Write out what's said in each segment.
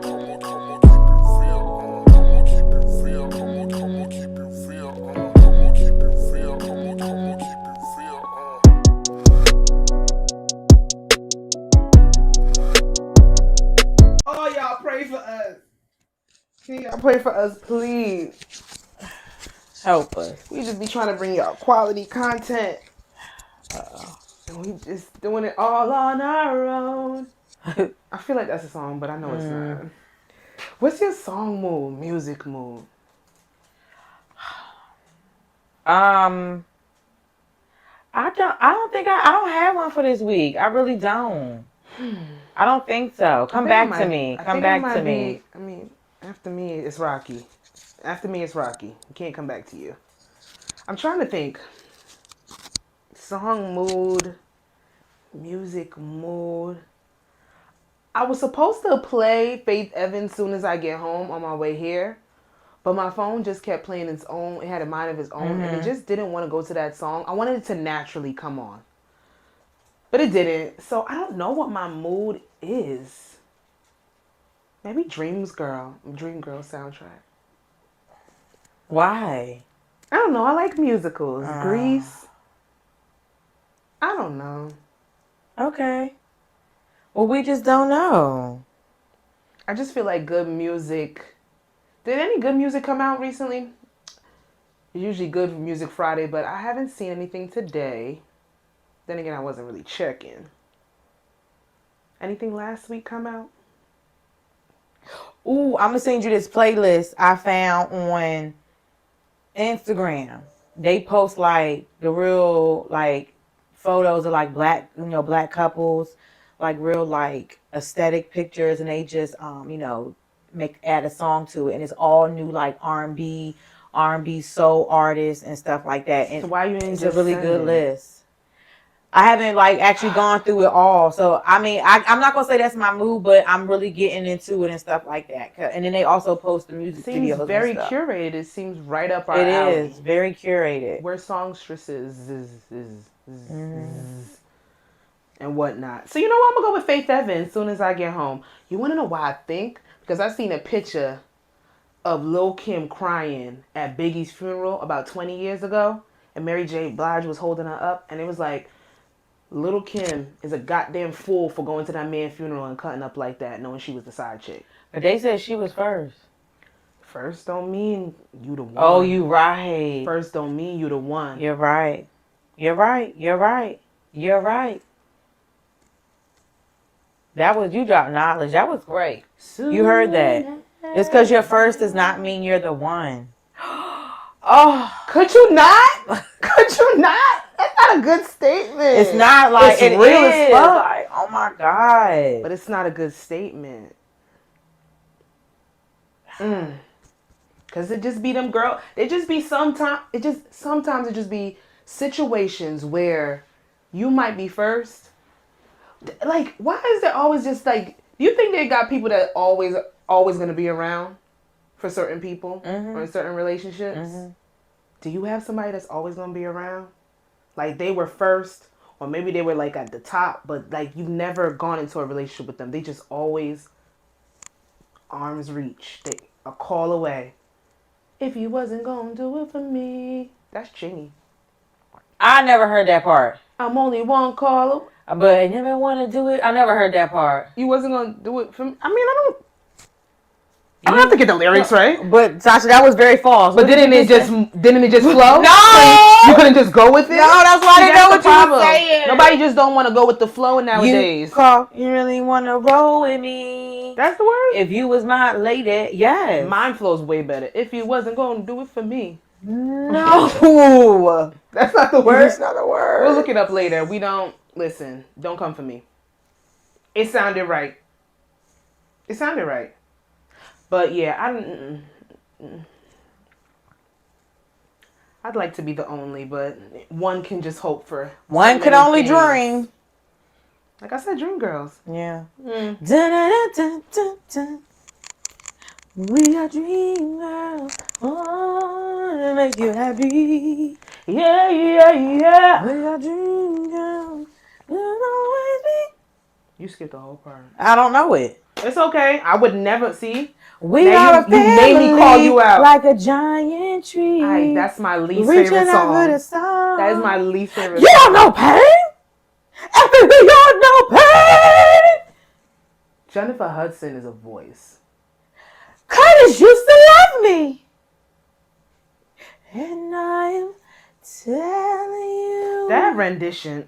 Oh, y'all pray for us. Can y'all pray for us, please? Help us. We just be trying to bring y'all quality content. And we just doing it all on our own. I feel like that's a song, but I know it's not. What's your song mood, music mood? I don't have one for this week. I really don't. I don't think so. Come back to me. Come back to me. I mean, after me, it's Rocky. After me, it's Rocky. You can't come back to you. I'm trying to think. Song mood, music mood. I was supposed to play Faith Evans soon as I get home on my way here, but my phone just kept playing its own. It had a mind of its own, and it just didn't want to go to that song. I wanted it to naturally come on, but it didn't. So I don't know what my mood is. Maybe Dream Girl soundtrack. Why? I don't know. I like musicals. Grease. I don't know. Okay. Well, we just don't know. I just feel like good music. Did any good music come out recently? Usually Good Music Friday, but I haven't seen anything today. Then again, I wasn't really checking. Anything last week come out? Ooh, I'm gonna send you this playlist I found on Instagram. They post like the real like photos of like black couples, like real like aesthetic pictures, and they just add a song to it, and it's all new like R&B soul artists and stuff like that. And So why you didn't it's just a really send good it? list. I haven't like actually gone through it all, so I mean, I'm not gonna say that's my mood, but I'm really getting into it and stuff like that. And then they also post the music Seems videos very and stuff. curated. It seems right up our It alley. is very curated. We're songstresses and whatnot. So you know what? I'm gonna go with Faith Evans as soon as I get home. You wanna know why I think? Because I seen a picture of Lil Kim crying at Biggie's funeral about 20 years ago, and Mary J. Blige was holding her up, and it was like, Little Kim is a goddamn fool for going to that man's funeral and cutting up like that, knowing she was the side chick. But they said she was first. First don't mean you the one. Oh, you right. First don't mean you the one. You're right. You're right. You're right. You're right. That was, you dropped knowledge. That was great. You heard that. It's because you're first does not mean you're the one. Oh, could you not? Could you not? That's not a good statement. It's not like it's real as fuck. Like, oh my God. But it's not a good statement. Cause it just be them girl. It just be sometimes it just be situations where you might be first. Like, why is there always just like? Do you think they got people that always gonna be around for certain people or in certain relationships? Do you have somebody that's always gonna be around? Like they were first, or maybe they were like at the top, but like you've never gone into a relationship with them. They just always arm's reach. They a call away. If you wasn't gonna do it for me, that's Chingy. I never heard that part. I'm only one call away. But I never want to do it. I never heard that part. You wasn't gonna do it for me. I mean, I don't have to get the lyrics right. But Sasha, that was very false. But didn't it just flow? No, you couldn't just go with it. No, that's why I didn't know what you were saying. Nobody just don't want to go with the flow nowadays. You really want to roll with me? That's the word. If you was my lady, yes. Mine flows way better. If you wasn't going to do it for me. No, that's not the word. That's not the word. We'll look it up later. We don't listen. Don't come for me. It sounded right. It sounded right. But yeah, I'd like to be the only, but one can just hope for. One can only dream. Like I said, dream girls. Yeah. Dun, dun, dun, dun, dun. We are dream girls. Oh, to make you happy. Yeah, yeah, yeah. We are dream girls. You'll always be. You skipped the whole part. I don't know it. It's okay. I would never see. We Now are a you made me call family you out. like a giant tree. That's my least Reaching favorite out for song. the sun. That is my least favorite You song. don't know pain? After you don't know pain. Jennifer Hudson is a voice. Curtis used to love me. And I'm telling you. That rendition.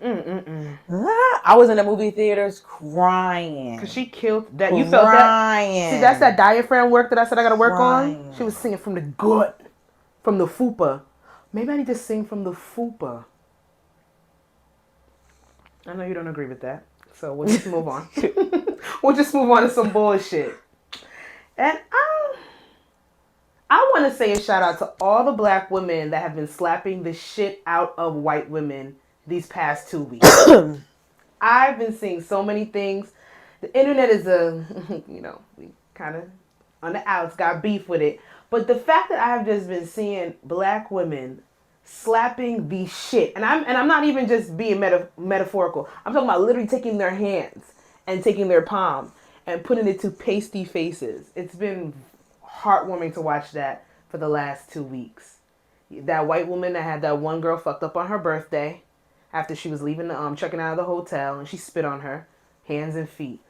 I was in the movie theaters crying. Cause she killed that. You felt that? Crying. See, that's that diaphragm work that I said I gotta work Crying. on. She was singing from the gut, from the fupa. Maybe I need to sing from the fupa. I know you don't agree with that, so we'll just move on. We'll just move on to some bullshit. And I want to say a shout out to all the black women that have been slapping the shit out of white women these past 2 weeks. I've been seeing so many things. The internet is we kind of on the outs got beef with it. But the fact that I have just been seeing black women slapping the shit, and I'm not even just being metaphorical. I'm talking about literally taking their hands and taking their palm and putting it to pasty faces. It's been heartwarming to watch that for the last 2 weeks. That white woman that had that one girl fucked up on her birthday after she was leaving checking out of the hotel, and she spit on her hands and feet.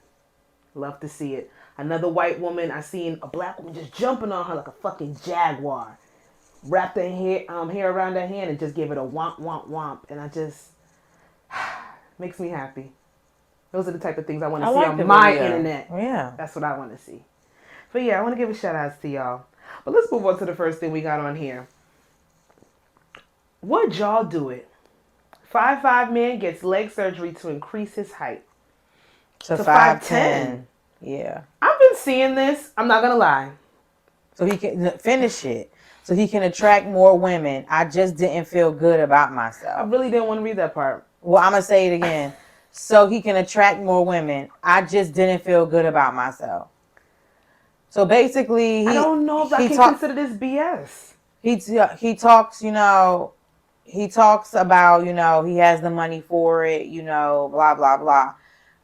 Love to see it. Another white woman, I seen a black woman just jumping on her like a fucking jaguar. Wrapped her hair around her hand and just gave it a womp, womp, womp. And I just, makes me happy. Those are the type of things I want to see on my internet. Yeah. That's what I want to see. But yeah, I want to give a shout out to y'all. But let's move on to the first thing we got on here. Would y'all do it? 5'5" man gets leg surgery to increase his height. To 5'10". Yeah. I've been seeing this. I'm not going to lie. So he can finish it. So he can attract more women. I just didn't feel good about myself. I really didn't want to read that part. Well, I'm going to say it again. So he can attract more women. I just didn't feel good about myself. So basically, I don't know if I can consider this BS. He talks, he talks about, he has the money for it, blah, blah, blah.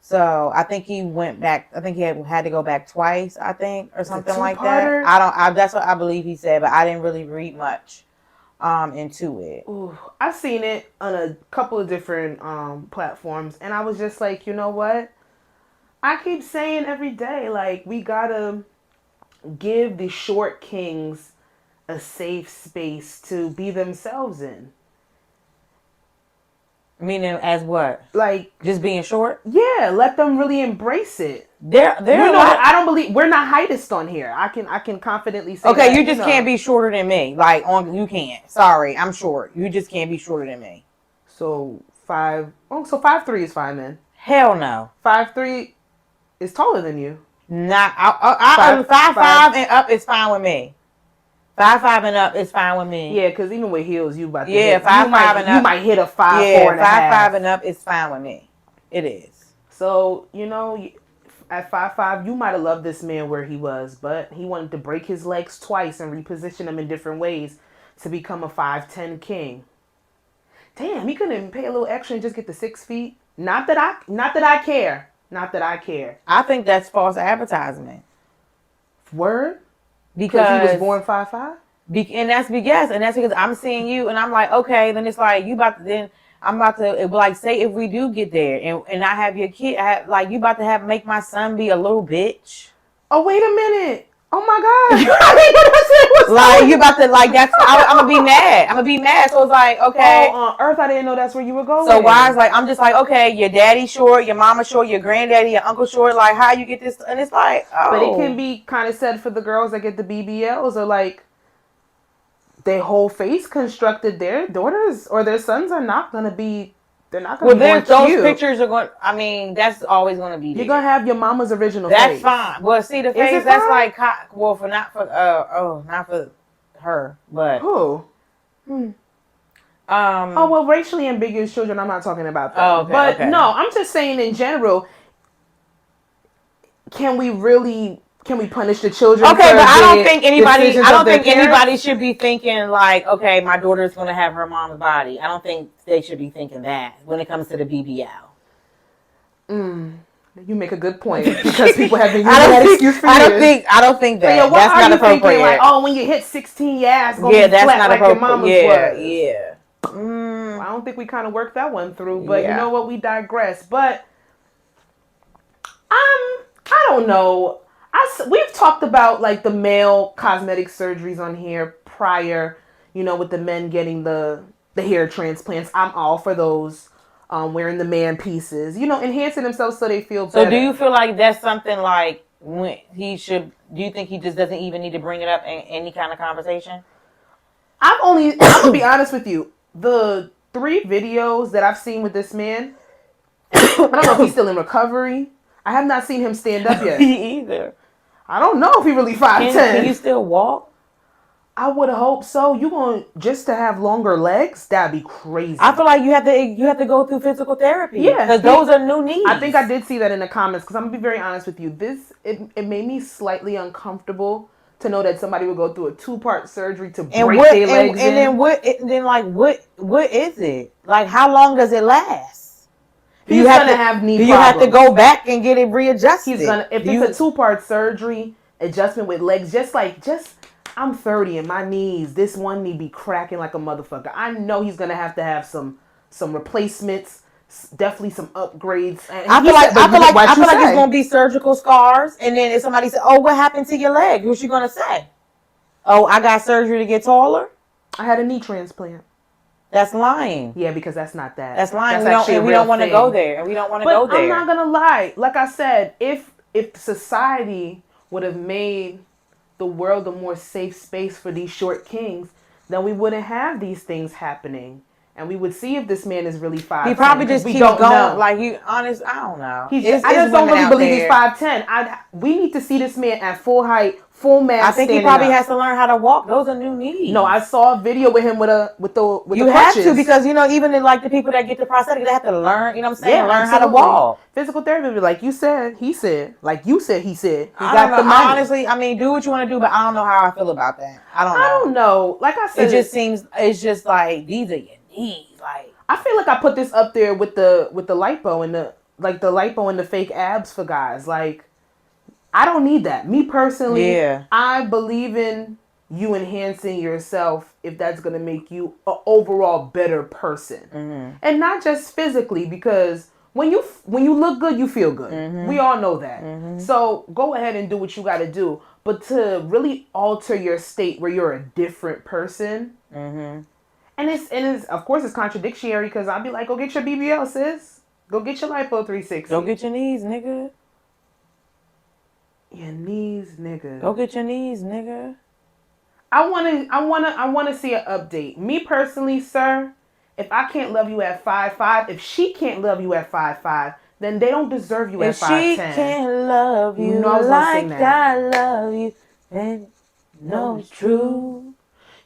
So I think he went back. I think he had to go back twice, I think, or something like that. That's what I believe he said, but I didn't really read much into it. Ooh, I've seen it on a couple of different platforms, and I was just like, you know what? I keep saying every day, like, we gotta give the short kings a safe space to be themselves in. Meaning as what? Like just being short? Yeah, let them really embrace it. I don't believe we're not heightist on here. I can confidently say. Okay, that, you just can't be shorter than me. You can't. Sorry, I'm short. You just can't be shorter than me. So 5'3" is fine then. Hell no. 5'3" is taller than you. Not 5'5" and up is fine with me. 5'5" and up is fine with me. Yeah, because even with heels, you about to 5'5" and up. You might hit a 5'4" and a 5'5" and up is fine with me. It is. So at 5'5", you might have loved this man where he was, but he wanted to break his legs twice and reposition them in different ways to become a 5'10" king. Damn, he couldn't pay a little extra and just get the 6 feet. Not that I care. I think that's false advertisement. Word? Because he was born 5'5"? And that's because I'm seeing you and I'm like, okay, then it's like I'm about to like say if we do get there and I have your kid, you about to make my son be a little bitch. Oh, wait a minute. Oh my God. You about to I'm gonna be mad. So it's like, okay. Oh, on Earth, I didn't know that's where you were going. So why is I'm just like, okay, your daddy short, your mama short, your granddaddy, your uncle short. Like, how you get this? And it's like, oh. But it can be kind of said for the girls that get the BBLs or like their whole face constructed. Their daughters or their sons are not gonna be. They're not going to be born cute. Those pictures are going. I mean, that's always going to be there. You're going to have your mama's original face. That's fine. Well, see the face. That's fine? Not for her, but who? Racially ambiguous children. I'm not talking about that. Oh, okay, no, I'm just saying in general. Can we punish the children? Okay, but I don't think anybody should be thinking like, okay, my daughter's going to have her mom's body. I don't think they should be thinking that when it comes to the BBL. You make a good point because people have been using I don't that think. excuse for I don't years. think. I don't think But yeah, that. what That's are not you thinking? Like, appropriate. oh, when you hit 16, your ass gonna Yeah, be that's flat not like your appropriate. mama's Yeah, was. yeah. Well, I don't think we kind of worked that one through, but you know Yeah. what? We digress. But I don't know. We've talked about like the male cosmetic surgeries on here prior. You know, with the men getting the hair transplants. I'm all for those. Wearing the man pieces. You know, enhancing themselves so they feel So, better. do you feel like that's something like when he should? Do you think he just doesn't even need to bring it up in any kind of conversation? I'm gonna be honest with you. The 3 videos that I've seen with this man, and I don't know if he's still in recovery. I have not seen him stand up yet. Me either. I don't know if he really 5'10". Can you still walk? I would hope so. You going just to have longer legs? That'd be crazy. I feel like you have to go through physical therapy. Yeah, Because those are new knees. I think I did see that in the comments because I'm gonna be very honest with you. It made me slightly uncomfortable to know that somebody would go through a 2-part surgery to break their legs and then what? Then like what is it? Like how long does it last? He's gonna have knee problems. You have to go back and get it readjusted. He's gonna if it's a 2-part surgery adjustment with legs, just I'm 30 and my knees, this one knee be cracking like a motherfucker. I know he's gonna have to have some replacements, definitely some upgrades. And I feel like it's gonna be surgical scars, and then if somebody says, "Oh, what happened to your leg?" What's you gonna say? "Oh, I got surgery to get taller." I had a knee transplant. That's lying. Yeah, because that's not that. That's lying. That's We don't want to go there. And we don't want to go there. I'm not gonna lie. Like I said, if society would have made the world a more safe space for these short kings, then we wouldn't have these things happening. And we would see if this man is really 5'10". He probably just keeps going. Know. Like you, honest, I don't know. I just don't really believe he's 5'10". We need to see this man at full height, full mass. I think he probably has to learn how to walk. Those are new knees. No, I saw a video with him with the you the have crutches. to because even in, like the people that get the prosthetic, they have to learn. You know what I'm saying? Yeah, learn how to walk. Physical therapy, like you said, he said, like you said, he said. He got the money. Honestly, I mean, do what you want to do, but I don't know how I feel about that. I don't know. Like I said, it just seems it's just like these are your knees, like. I feel like I put this up there with the lipo and the lipo and the fake abs for guys. Like, I don't need that. Me personally, I believe in you enhancing yourself if that's gonna make you an overall better person, and not just physically. Because when you look good, you feel good. We all know that. So go ahead and do what you got to do. But to really alter your state where you're a different person. And it's of course it's contradictory because I'll be like, go get your BBL, sis. Go get your lipo 360. Go get your knees, nigga. Your knees, nigga. Go get your knees, nigga. I wanna see an update. Me personally, sir, if I can't love you at 5'5", if she can't love you at 5'5", then they don't deserve you at 5'10". If she can't love you like I love you, then no, it's true.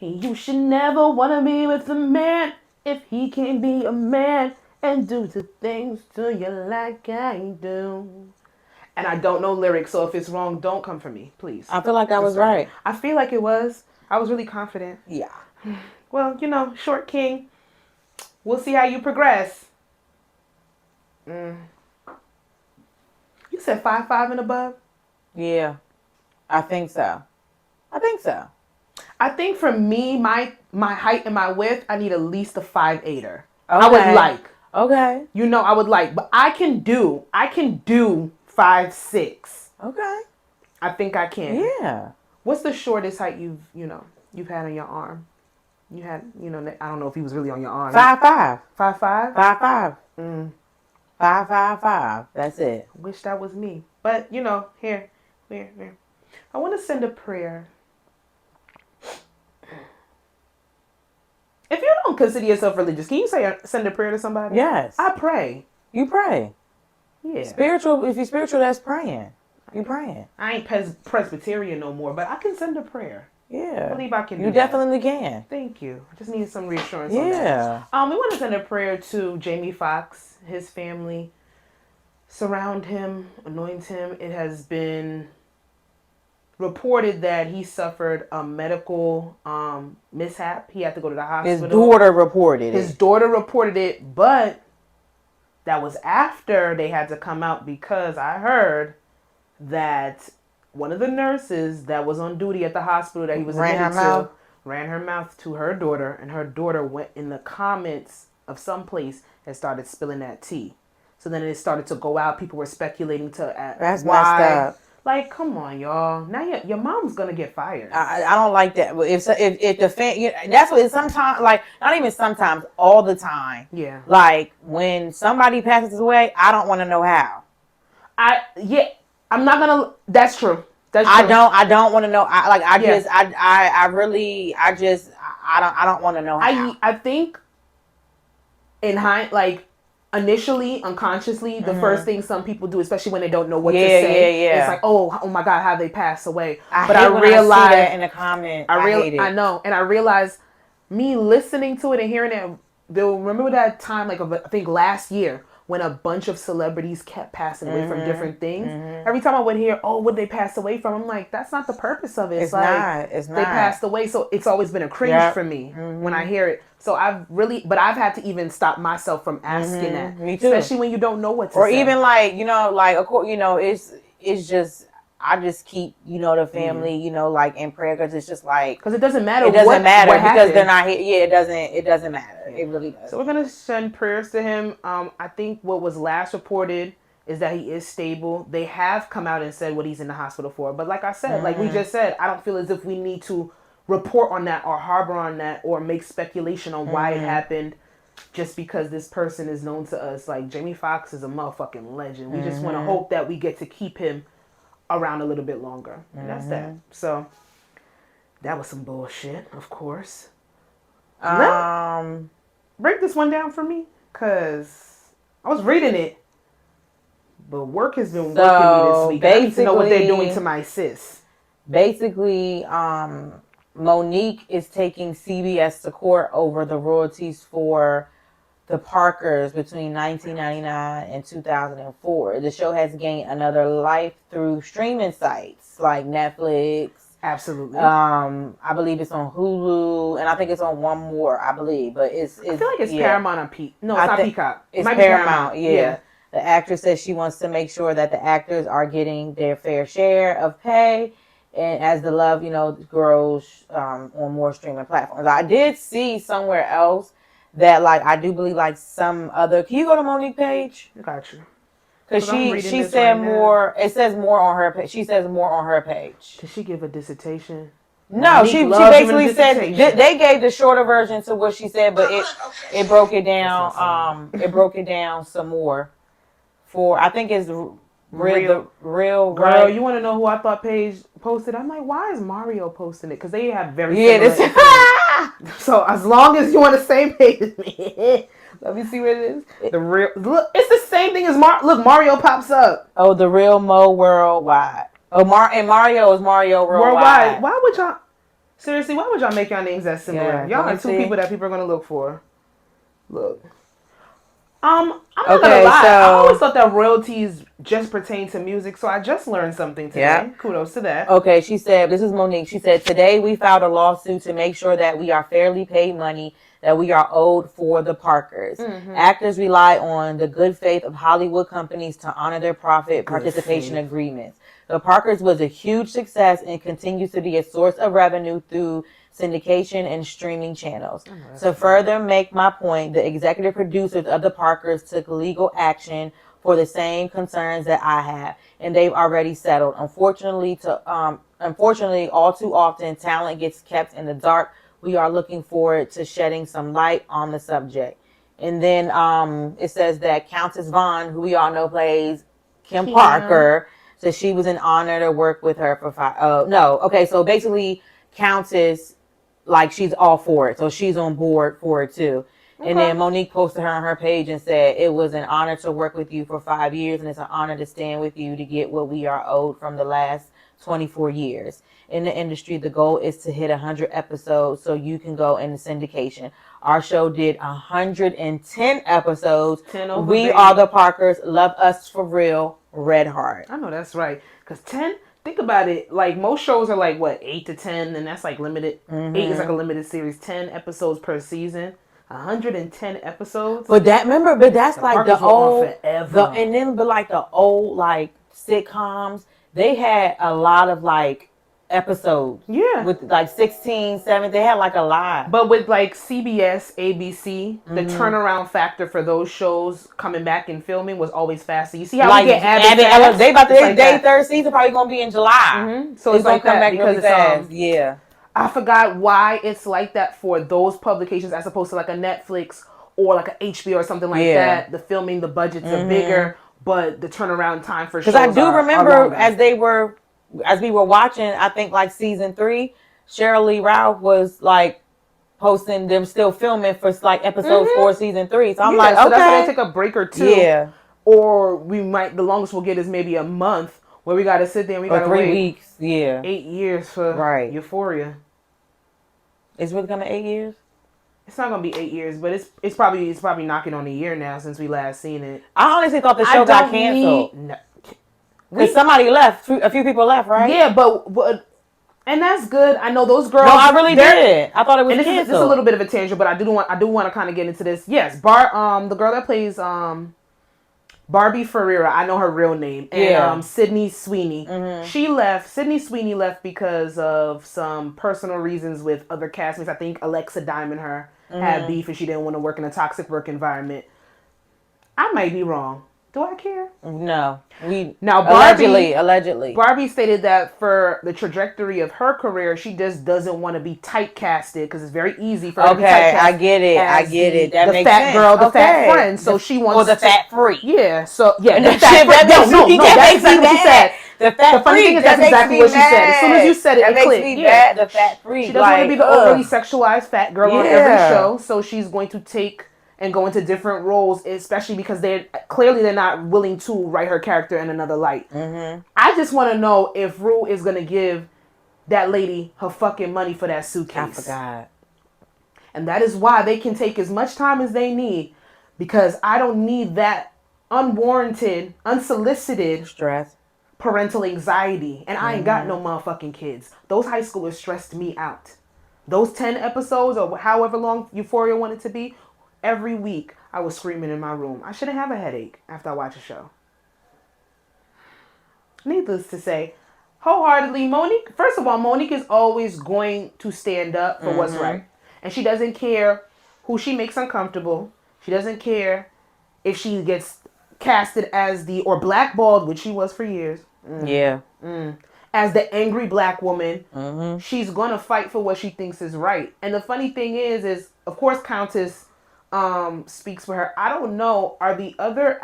You should never want to be with a man if he can't be a man and do the things to you like I do. And I don't know lyrics, so if it's wrong, don't come for me, please. I feel like I was right. I feel like it was. I was really confident. Yeah. Well, short king, we'll see how you progress. You said 5'5" and above? Yeah. I think so. I think for me, my height and my width, I need at least a 5'8". Okay. I would like. Okay. I would like, but I can do 5'6". Okay. I think I can. Yeah. What's the shortest height you've had on your arm? You had, I don't know if he was really on your arm. 5'5". 5'5"? 5'5". 5'5". That's it. Wish that was me. But, here. I want to send a prayer. If you don't consider yourself religious, can you send a prayer to somebody? Yes. I pray. You pray. Yeah. Spiritual. If you're spiritual, that's praying. You praying. I ain't Presbyterian no more, but I can send a prayer. Yeah. I believe I can do You definitely can. Thank you. I just needed some reassurance on that. Yeah. We want to send a prayer to Jamie Foxx, his family. Surround him, anoint him. It has been reported that he suffered a medical mishap. He had to go to the hospital. His daughter reported it, but that was after they had to come out because I heard that one of the nurses that was on duty at the hospital that he was Ran her admitted to mouth. ran her mouth to her daughter, and her daughter went in the comments of some place and started spilling that tea. So then it started to go out. People were speculating to That's messed why. up. Like, come on, y'all. Now your mom's gonna get fired. I don't like that. But if the fan, that's what it's sometimes, like, not even sometimes, all the time. Yeah. Like when somebody passes away, I don't want to know how. Yeah. I'm not gonna. That's true. That's I true. don't want to know. I Yeah. just I really I don't want to know how. I think like initially, unconsciously, the first thing some people do, especially when they don't know what to say, Yeah. it's like, oh my God, how they pass away. I But hate I when I see realized that in the comments. I hate it. I know, and I realized me listening to it and hearing it. They'll remember that time, like I think last year, when a bunch of celebrities kept passing away from different things. Every time I would hear, "Oh, what they pass away from?" I'm like, "That's not the purpose of it." It's like not. It's they not. passed away, so it's always been a cringe for me when I hear it. So but I've had to even stop myself from asking that, Me too. especially when you don't know what to Or say. even like like of course it's just I just keep the family like in prayer because it's just like because it doesn't matter. It doesn't matter what because they're happened. not here. Yeah, it doesn't matter. It really does. So we're gonna send prayers to him. I think what was last reported is that he is stable. They have come out and said what he's in the hospital for. But like I said, like we just said, I don't feel as if we need to report on that or harbor on that or make speculation on why it happened just because this person is known to us. Like Jamie Foxx is a motherfucking legend. We just want to hope that we get to keep him around a little bit longer. And that's that. So that was some bullshit, of course. Break this one down for me, cause I was reading it, but work has been working me this week. I need to know what they're doing to my sis. Basically, Monique is taking CBS to court over the royalties for the Parkers between 1999 and 2004. The show has gained another life through streaming sites like Netflix. Absolutely. I believe it's on Hulu, and I think it's on one more. I believe, but I feel like it's Paramount on Peacock. No, it's not Peacock. It's might Paramount. Be Paramount. Yeah. The actress says she wants to make sure that the actors are getting their fair share of pay, and as the love, grows on more streaming platforms. I did see somewhere else that, like, I do believe, like, some other. Can you go to Monique page? Got you. Because she said more. It says more on her page. She says more on her page. Did she give a dissertation? No, she basically said they gave the shorter version to what she said, but it broke it down. It broke it down some more. For I think it's real girl. Right. You want to know who I thought Paige posted? I'm like, why is Mario posting it? Because they have very similar. So as long as you're on the same page as me. Let me see what it is. Look, it's the same thing as look, Mario pops up. Oh, the real Mo Worldwide. Oh, and Mario is Mario Worldwide. Why would y'all? Seriously, why would y'all make y'all names that similar? Yeah, y'all are two people that people are gonna look for. Look. I'm not gonna lie. So, I always thought that royalties just pertain to music, so I just learned something today. Yeah. Kudos to that. Okay, she said, this is Monique. She said, today we filed a lawsuit to make sure that we are fairly paid money that we are owed for the Parkers. Actors rely on the good faith of Hollywood companies to honor their profit participation agreements. The Parkers was a huge success and continues to be a source of revenue through syndication and streaming channels. To further make my point, the executive producers of the Parkers took legal action for the same concerns that I have, and they've already settled. Unfortunately, all too often, talent gets kept in the dark. We are looking forward to shedding some light on the subject. And then it says that Countess Vaughn, who we all know plays Kim Parker, says she was an honor to work with her for 5. So basically, Countess, like, she's all for it. So she's on board for it too. Okay. And then Monique posted her on her page and said, it was an honor to work with you for 5 years, and it's an honor to stand with you to get what we are owed from the last 24 years. In the industry, the goal is to hit 100 episodes so you can go into syndication. Our show did 110 episodes. 10 over, we baby. Are the Parkers. Love us for real. Red Heart. I know that's right. Because 10, think about it. Like, most shows are like, what, 8 to 10, and that's like limited. 8 is like a limited series. 10 episodes per season. 110 episodes. But that's like Parkers the were on old, forever. and then but like the old like sitcoms, they had a lot of like episodes. Yeah. With like 16, 7, they had like a lot. But with like CBS, ABC, the turnaround factor for those shows coming back and filming was always fast. So you see how like we get Abbott, fast? they about to It's like their that. third season probably gonna be in July. So it's gonna like come that back because really it's fast. Yeah. I forgot why it's like that for those publications as opposed to like a Netflix or like a HBO or something like that. The filming, the budgets are bigger, but the turnaround time for shows Because I do are remember longer. as we were watching, I think like season 3, Cheryl Lee Ralph was like posting them still filming for like episode 4, season 3. So I'm like, okay. So that's why they take a break or two. Yeah. Or the longest we'll get is maybe a month where we got to sit there and we got to wait 3 weeks. Yeah. 8 years for Euphoria. It's really coming 8 years? It's not gonna be 8 years, but it's probably knocking on a year now since we last seen it. I honestly thought the show got canceled. Because somebody left. A few people left, right? Yeah, but and that's good. I know those girls. No, I really did. I thought it was canceled. This is a little bit of a tangent, but I do want to kind of get into this. Yes, the girl that plays Barbie Ferreira, I know her real name, and Sydney Sweeney. She left. Sydney Sweeney left because of some personal reasons with other castmates. I think Alexa Diamond had beef, and she didn't want to work in a toxic work environment. I might be wrong. Do I care? No. Allegedly. Barbie stated that for the trajectory of her career, she just doesn't want to be typecasted because it's very easy for her to be typecast. I get it. That the makes fat sense. girl, the fat friend. So she wants or the fat freak. Yeah. So yeah, the fat freak. That's exactly what she said. The fat funny thing is that's exactly what she said. As soon as you said it, it clicked. Yeah. The fat freak. She doesn't want to be the overly sexualized fat girl on every show. So she's going to take and go into different roles, especially because they're not willing to write her character in another light. I just want to know if Rue is going to give that lady her fucking money for that suitcase. I forgot. And that is why they can take as much time as they need, because I don't need that unwarranted, unsolicited stress, parental anxiety. And I ain't got no motherfucking kids. Those high schoolers stressed me out. Those 10 episodes or however long Euphoria wanted to be, every week, I was screaming in my room. I shouldn't have a headache after I watch a show. Needless to say, wholeheartedly, first of all, Monique is always going to stand up for what's right. And she doesn't care who she makes uncomfortable. She doesn't care if she gets casted as or blackballed, which she was for years. As the angry black woman. She's going to fight for what she thinks is right. And the funny thing is of course, Countess speaks for her. I don't know. Are the other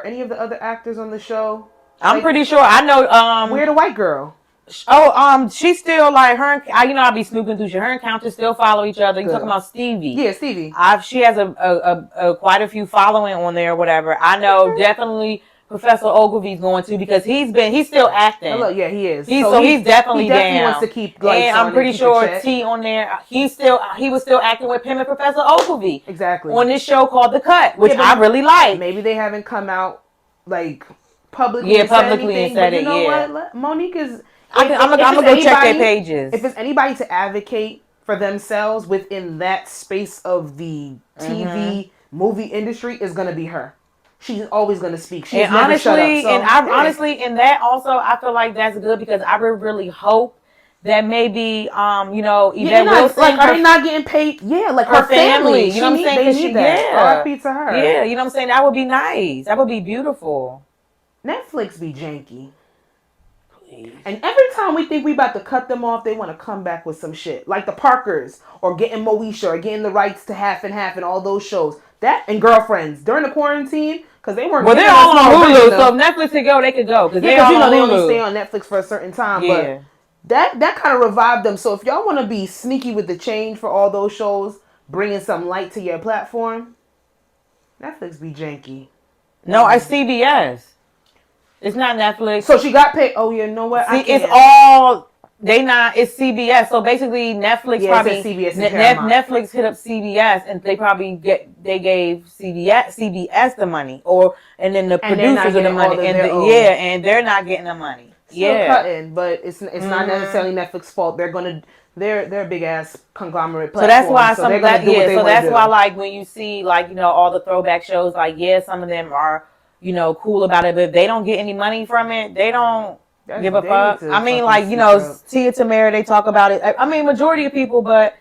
any of the other actors on the show? I'm pretty sure. I know. Where the white girl? She's still like her. I'll be snooping through. Her and Countess still follow each other. You talking about Stevie? Yeah, Stevie. She has a quite a few following on there, or whatever. I know definitely. Professor Ogilvy's going to because he's still acting. Hello, yeah, he is. He's definitely down. Wants to keep. And I'm pretty sure T on there. He was still acting with him and Professor Ogilvy. Exactly. On this show called The Cut, which I really like. Maybe they haven't come out like publicly. Yeah, publicly and said it. You know what? Monique is. I'm gonna go check their pages. If it's anybody to advocate for themselves within that space of the TV movie industry, is gonna be her. She's always going to speak. She's never shut up. So, honestly, in that also, I feel like that's good because I really hope that maybe, Yvette Wilson. Like, are they not getting paid? Yeah, like her family. You know what I'm saying? They need that. RIP to her. Yeah, you know what I'm saying? That would be nice. That would be beautiful. Netflix be janky. Please. And every time we think we about to cut them off, they want to come back with some shit. Like the Parkers, or getting Moesha, or getting the rights to Half and Half and all those shows. That and Girlfriends. During the quarantine, because they weren't. Well, they're all on Hulu, so if Netflix could go, they could go. Because they only stay on Netflix for a certain time. Yeah. But that kind of revived them. So if y'all want to be sneaky with the change for all those shows, bringing some light to your platform, Netflix be janky. No, it's CBS. It's not Netflix. So she got paid. Oh, you know what? It's all. It's CBS. So basically Netflix probably CBS Netflix hit up CBS and they probably gave CBS the money and then the producers of the money and they're not getting the money. still Yeah. cutting, but it's not necessarily Netflix's fault. They're a big ass conglomerate So that's platform, why so they're gonna do what they so want to that's why do. like when you see like, you know, all the throwback shows, like some of them are, you know, cool about it, but if they don't get any money from it, they don't give a They need fuck. to I mean, fucking like, you speak know, up. Tia Tamara, they talk about it. I mean, majority of people, but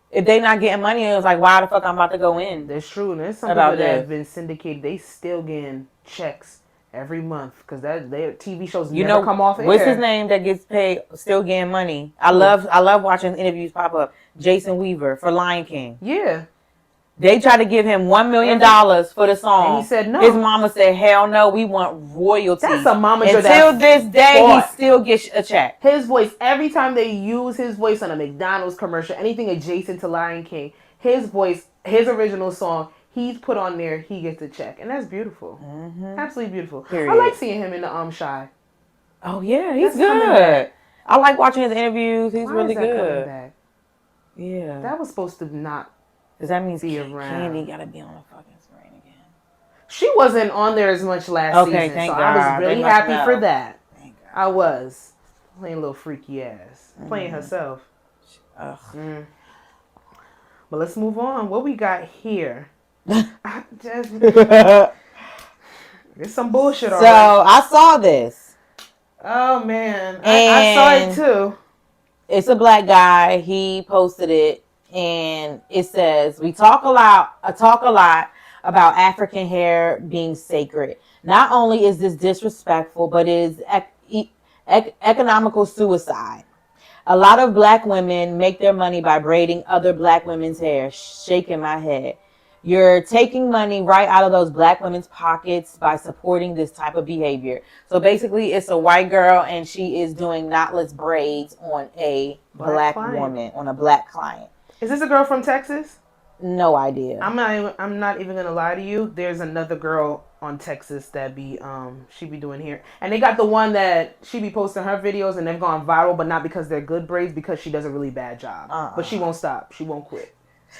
if they not getting money, it's like, why the fuck I'm about to go in That's true. And there's some people about that have this? been syndicated. They still getting checks every month because their TV shows You never know, come off what's his air. name that gets paid, still getting money? I Who? love watching interviews pop up. Jason Weaver for Lion King. Yeah. They tried to give him $1 million for the song. And he said no. His mama said, hell no, we want royalties. That's a mama joke Until that this day, fought. he still gets a check. His voice, every time they use his voice on a McDonald's commercial, anything adjacent to Lion King, his voice, his original song, he's put on there, he gets a check. And that's beautiful. Absolutely beautiful. Period. I like seeing him in the Shy. Oh, yeah, he's That's coming good. back. I like watching his interviews. He's Why really is that coming good. back? Yeah. That was supposed to not Because that means be around. Candy got to be on the fucking screen again. She wasn't on there as much last Okay, season, thank so God. I was really They must happy know. for that. Thank God. I was. Playing a little freaky ass. Playing herself. Ugh. But let's move on. What we got here? There's some bullshit So, already. I saw this. Oh, man. I saw it too. It's a black guy. He posted it, and it says, "We talk a lot about African hair being sacred. Not only is this disrespectful, but it is economical suicide. A lot of black women make their money by braiding other black women's hair." Shaking my head. You're taking money right out of those black women's pockets by supporting this type of behavior. So basically, it's a white girl and she is doing knotless braids on a black woman, on a black client. Is this a girl from Texas? No idea. I'm not even gonna lie to you. There's another girl on Texas that she be doing here, and they got the one that she be posting her videos and they've gone viral, but not because they're good braids, because she does a really bad job. But she won't stop. She won't quit.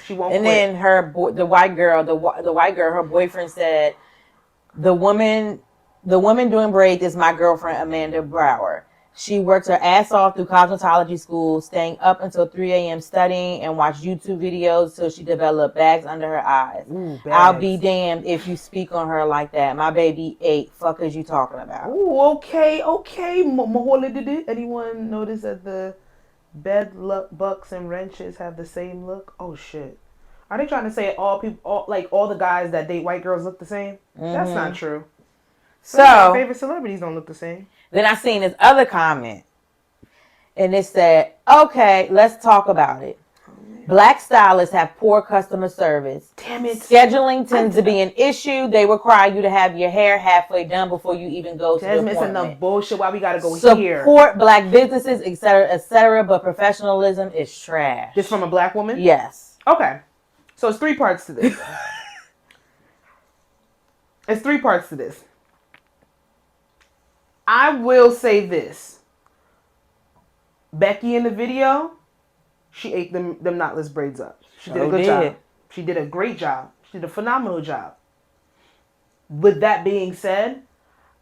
She won't. And quit. then the white girl, her boyfriend said, the woman doing braids is my girlfriend Amanda Brower. She worked her ass off through cosmetology school, staying up until 3 a.m. studying and watched YouTube videos till she developed bags under her eyes. Ooh, I'll be damned if you speak on her like that. My baby 8. Fuck is you talking about? Ooh, okay. Anyone notice that the bed bucks and wrenches have the same look? Oh shit. Are they trying to say all the guys that date white girls look the same? That's not true. Some of my favorite celebrities don't look the same. Then I seen this other comment, and it said, "Okay, let's talk about it. Black stylists have poor customer service. Damn it. Scheduling tends to be an issue. They require you to have your hair halfway done before you even go to the appointment. Jasmine, it's enough bullshit. Why we gotta go here? Support black businesses, etc., but professionalism is trash." This from a black woman? Yes. Okay. So it's 3 parts to this. It's 3 parts to this. I will say this. Becky in the video, she ate them knotless braids up. She did a good job. She did a great job. She did a phenomenal job. With that being said,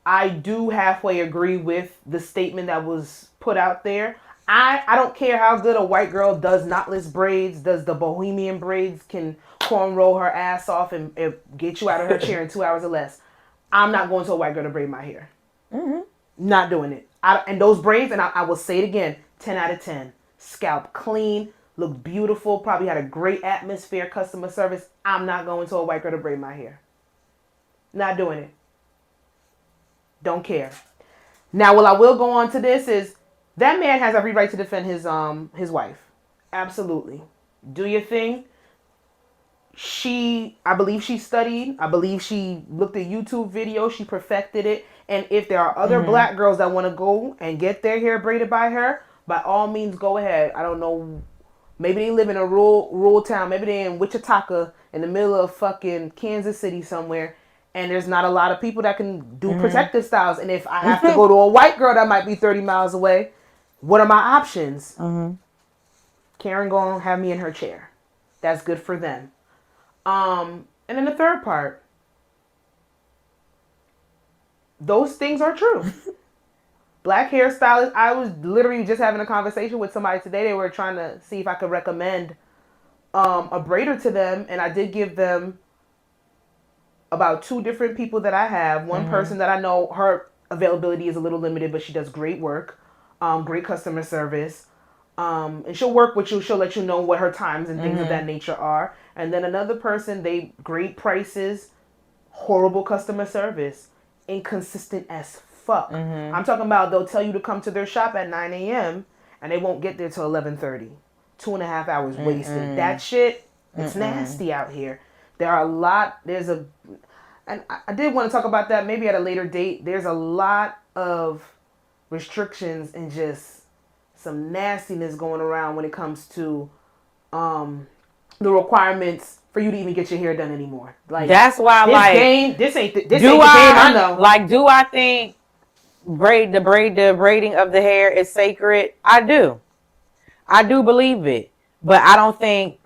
I do halfway agree with the statement that was put out there. I don't care how good a white girl does knotless braids, does the bohemian braids, can cornroll her ass off and get you out of her chair in 2 hours or less. I'm not going to a white girl to braid my hair. Not doing it. And those braids, and I will say it again, 10 out of 10. Scalp clean, look beautiful, probably had a great atmosphere, customer service. I'm not going to a white girl to braid my hair. Not doing it. Don't care. Now, what I will go on to this is, that man has every right to defend his wife. Absolutely. Do your thing. I believe she studied. I believe she looked at YouTube videos. She perfected it. And if there are other black girls that want to go and get their hair braided by her, by all means, go ahead. I don't know. Maybe they live in a rural town. Maybe they're in Wichita, in the middle of fucking Kansas City somewhere. And there's not a lot of people that can do protective styles. And if I have to go to a white girl that might be 30 miles away, what are my options? Karen gonna have me in her chair. That's good for them. And then the third part. Those things are true. Black hairstylists. I was literally just having a conversation with somebody today. They were trying to see if I could recommend a braider to them, and I did give them about two different people that I have. One person that I know her availability is a little limited, but she does great work, great customer service. And she'll work with you. She'll let you know what her times and things of that nature are. And then another person, they great prices, horrible customer service, inconsistent as fuck. I'm talking about they'll tell you to come to their shop at 9 a.m. and they won't get there till 11:30. 2.5 hours wasted. That shit, it's nasty out here. There are a lot. And I did want to talk about that maybe at a later date. There's a lot of restrictions and just some nastiness going around when it comes to the requirements for you to even get your hair done anymore. Like that's why, this like, game, this ain't the game I know. Like, do I think the braiding of the hair is sacred? I do believe it, but I don't think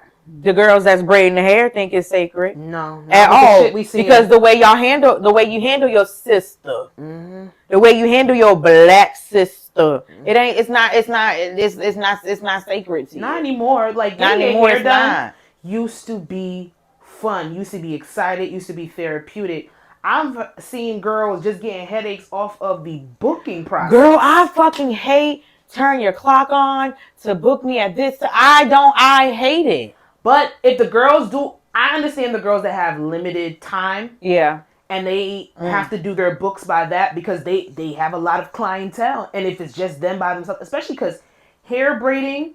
the girls that's braiding the hair think it's sacred. No, at all. Shit we because the way you handle your sister, the way you handle your black sister, it's not sacred to you. Not anymore. Like getting your hair done used to be fun. Used to be excited. Used to be therapeutic. I've seen girls just getting headaches off of the booking process. Girl, I fucking hate turn your clock on to book me at this. I hate it. But if the girls do, I understand the girls that have limited time. Yeah. And they have to do their books by that because they have a lot of clientele. And if it's just them by themselves, especially because hair braiding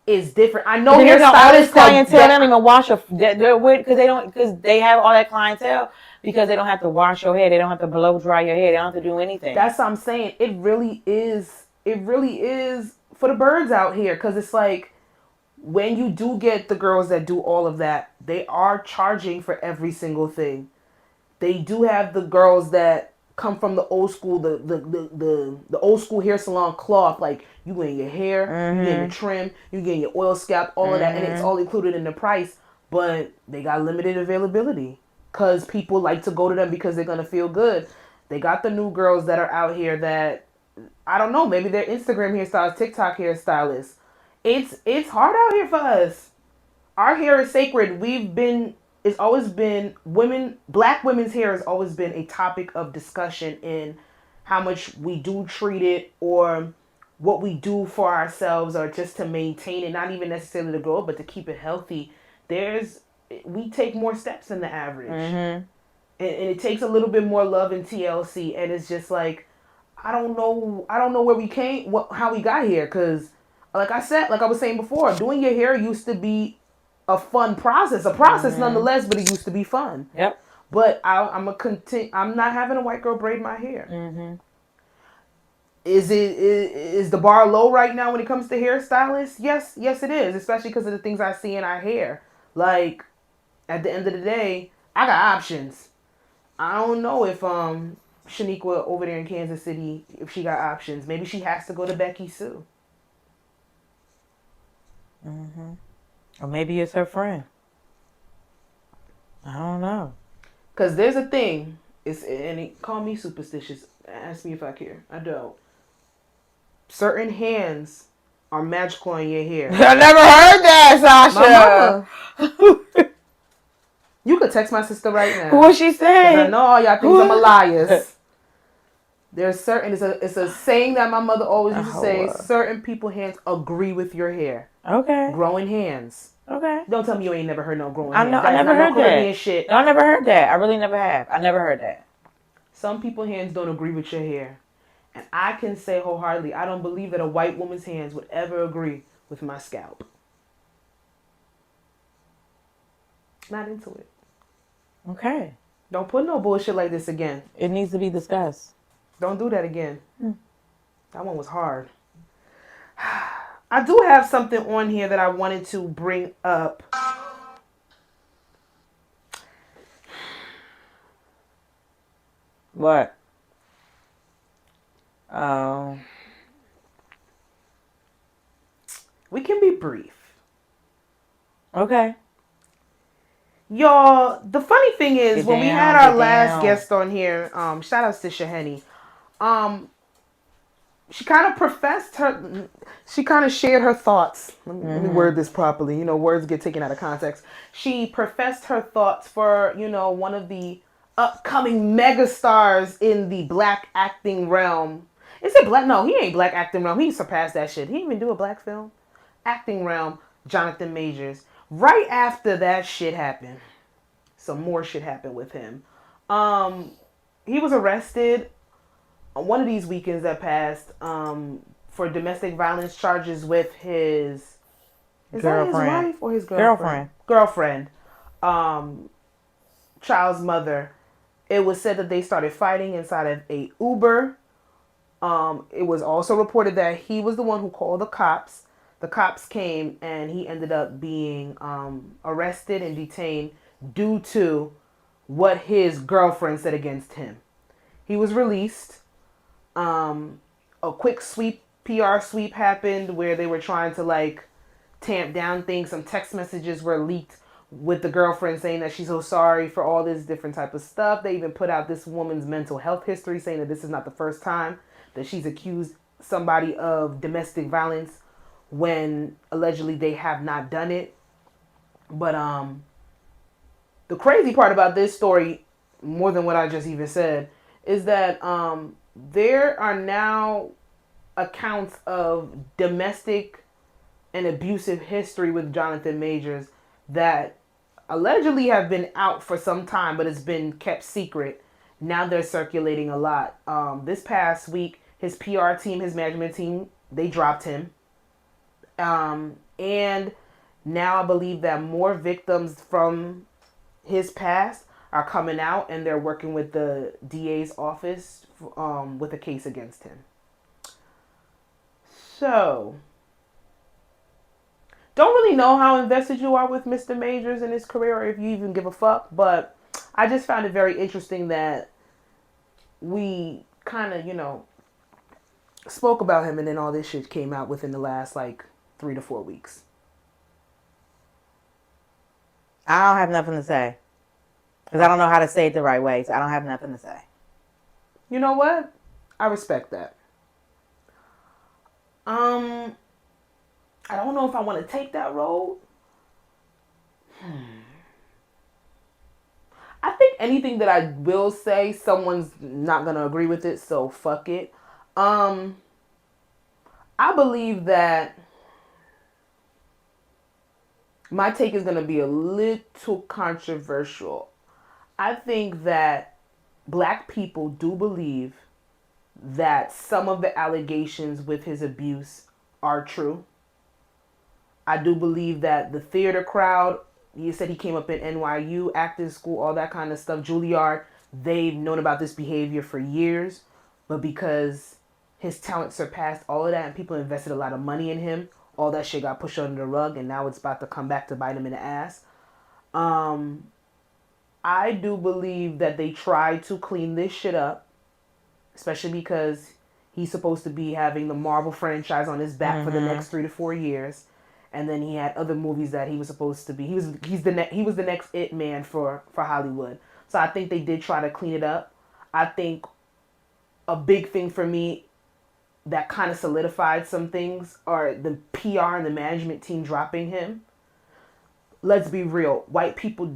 is different. I know hairstylists clientele. They don't even wash because they have all that clientele because they don't have to wash your hair. They don't have to blow dry your hair. They don't have to do anything. That's what I'm saying. It really is. It really is for the birds out here because it's like when you do get the girls that do all of that, they are charging for every single thing. They do have the girls that come from the old school, the old school hair salon cloth. Like you getting your hair, you getting your trim, you getting your oil scalp, all of that, and it's all included in the price. But they got limited availability because people like to go to them because they're gonna feel good. They got the new girls that are out here that I don't know. Maybe they're Instagram hairstylists, TikTok hairstylists. It's hard out here for us. Our hair is sacred. It's always been black women's hair has always been a topic of discussion in how much we do treat it or what we do for ourselves or just to maintain it, not even necessarily to grow it, but to keep it healthy. We take more steps than the average. And it takes a little bit more love and TLC. And it's just like, I don't know where we how we got here. Cause like I was saying before, doing your hair used to be a fun process, nonetheless, but it used to be fun. Yep. But I'm not having a white girl braid my hair. Is the bar low right now when it comes to hairstylists? Yes, it is, especially because of the things I see in our hair. Like at the end of the day, I got options. I don't know if Shaniqua over there in Kansas City, if she got options. Maybe she has to go to Becky Sue. Or maybe it's her friend. I don't know. Cause there's a thing. Call me superstitious. Ask me if I care. I don't. Certain hands are magical on your hair. I never heard that, Sasha. My mama. You could text my sister right now. What she saying? I know all y'all think I'm a liars. There's certain. It's a saying that my mother always used to say. Certain people's hands agree with your hair. Okay. Growing hands. Okay. Don't tell me you ain't never heard no growing hands. I never heard that. Shit. No, I never heard that. I really never have. I never heard that. Some people's hands don't agree with your hair. And I can say wholeheartedly, I don't believe that a white woman's hands would ever agree with my scalp. Not into it. Okay. Don't put no bullshit like this again. It needs to be discussed. Don't do that again. That one was hard. I do have something on here that I wanted to bring up. What? Oh. We can be brief. Okay. Y'all, the funny thing is, when we had our last guest on here, shout outs to Shaheni. she kind of professed her, she kind of shared her thoughts. Let me word this properly. You know, words get taken out of context. She professed her thoughts for, you know, one of the upcoming megastars in the black acting realm. Is it black? No, he ain't black acting realm. He surpassed that shit. He didn't even do a black film. Acting realm, Jonathan Majors. Right after that shit happened, some more shit happened with him. Um, he was arrested on one of these weekends that passed for domestic violence charges with his, is that his Girlfriend. wife or his girlfriend? Girlfriend. Girlfriend, child's mother. It was said that they started fighting inside of a Uber. It was also reported that he was the one who called the cops. The cops came and he ended up being arrested and detained due to what his girlfriend said against him. He was released. A quick sweep, PR sweep happened where they were trying to like tamp down things. Some text messages were leaked with the girlfriend saying that she's so sorry for all this different type of stuff. They even put out this woman's mental health history saying that this is not the first time that she's accused somebody of domestic violence when allegedly they have not done it. But the crazy part about this story, more than what I just even said, is that there are now accounts of domestic and abusive history with Jonathan Majors that allegedly have been out for some time, but it's been kept secret. Now they're circulating a lot. This past week, his PR team, his management team, they dropped him. And now I believe that more victims from his past are coming out, and they're working with the DA's office with a case against him. So, don't really know how invested you are with Mr. Majors in his career, or if you even give a fuck, but I just found it very interesting that we kind of, you know, spoke about him and then all this shit came out within the last like 3 to 4 weeks. I don't have nothing to say. Because I don't know how to say it the right way, so I don't have nothing to say. You know what? I respect that. Um, I don't know if I want to take that road. I think anything that I will say, someone's not gonna agree with it, so fuck it. Um, I believe that my take is gonna be a little controversial. I think that black people do believe that some of the allegations with his abuse are true. I do believe that the theater crowd, you said he came up in NYU, acting school, all that kind of stuff, Juilliard, they've known about this behavior for years. But because his talent surpassed all of that and people invested a lot of money in him, all that shit got pushed under the rug and now it's about to come back to bite him in the ass. I do believe that they tried to clean this shit up, especially because he's supposed to be having the Marvel franchise on his back for the next 3 to 4 years, and then he had other movies that he was supposed to be. He was the next it man for Hollywood. So I think they did try to clean it up. I think a big thing for me that kind of solidified some things are the PR and the management team dropping him. Let's be real, white people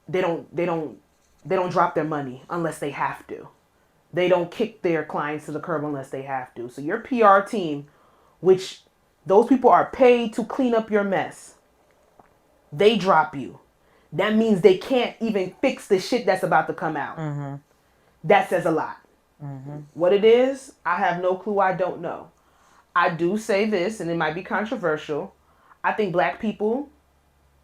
they don't they don't they don't drop their money unless they have to. They don't kick their clients to the curb unless they have to. So your PR team, which those people are paid to clean up your mess, they drop you. That means they can't even fix the shit that's about to come out. That says a lot. What it is, I have no clue. I don't know. I do say this, and it might be controversial. I think black people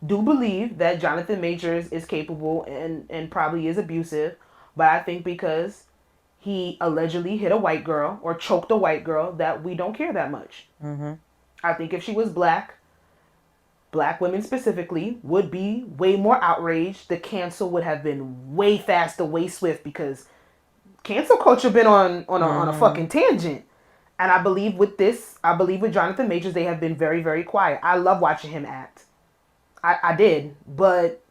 do believe that Jonathan Majors is capable and probably is abusive, but I think because he allegedly hit a white girl or choked a white girl that we don't care that much. I think if she was black women specifically would be way more outraged. The cancel would have been way faster, way swift, because cancel culture been on a fucking tangent. And I believe with this, I believe with Jonathan Majors, they have been very, very quiet. I love watching him act. I did, but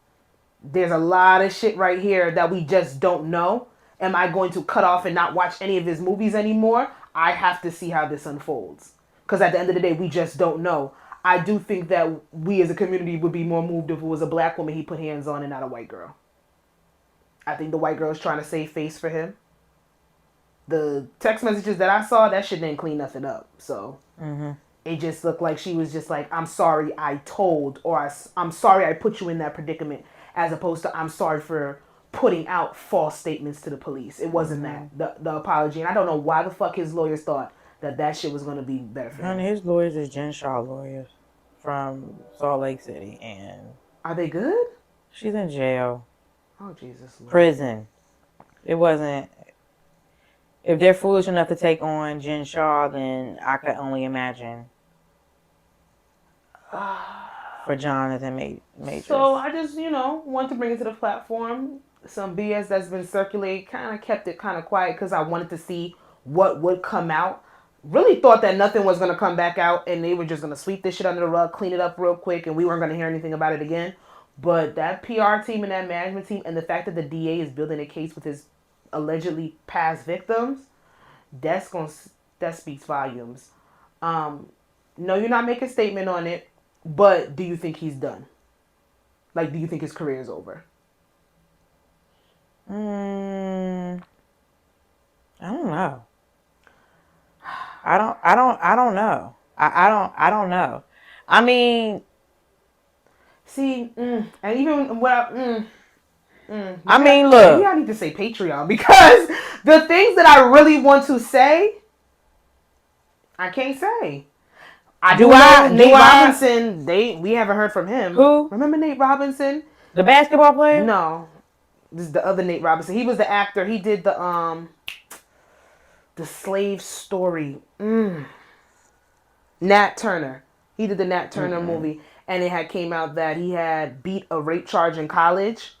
there's a lot of shit right here that we just don't know. Am I going to cut off and not watch any of his movies anymore? I have to see how this unfolds. Because at the end of the day, we just don't know. I do think that we as a community would be more moved if it was a black woman he put hands on and not a white girl. I think the white girl is trying to save face for him. The text messages that I saw, that shit didn't clean nothing up. So it just looked like she was just like, I'm sorry I told, or I'm sorry I put you in that predicament, as opposed to I'm sorry for putting out false statements to the police. It wasn't that. The apology. And I don't know why the fuck his lawyers thought that shit was going to be better for him. And his lawyers is Jen Shaw lawyers from Salt Lake City. And Are they good? she's in jail. Oh, Jesus. Lord. Prison. It wasn't... If they're foolish enough to take on Jen Shaw, then I could only imagine for Jonathan Majors. So I just, wanted to bring it to the platform. Some BS that's been circulated, kind of kept it kind of quiet because I wanted to see what would come out. Really thought that nothing was going to come back out and they were just going to sweep this shit under the rug, clean it up real quick, and we weren't going to hear anything about it again. But that PR team and that management team and the fact that the DA is building a case with his allegedly past victims, that speaks volumes. No, you're not making a statement on it, but do you think he's done? Like, do you think his career is over? I don't know. I don't know. I don't know. I mean, see, and even what I mean, look. Maybe I need to say Patreon because the things that I really want to say, I can't say. Nate Robinson. We haven't heard from him. Who? Remember Nate Robinson, the basketball player? No, this is the other Nate Robinson. He was the actor. He did the Slave Story. Nat Turner. He did the Nat Turner movie, and it had came out that he had beat a rape charge in college.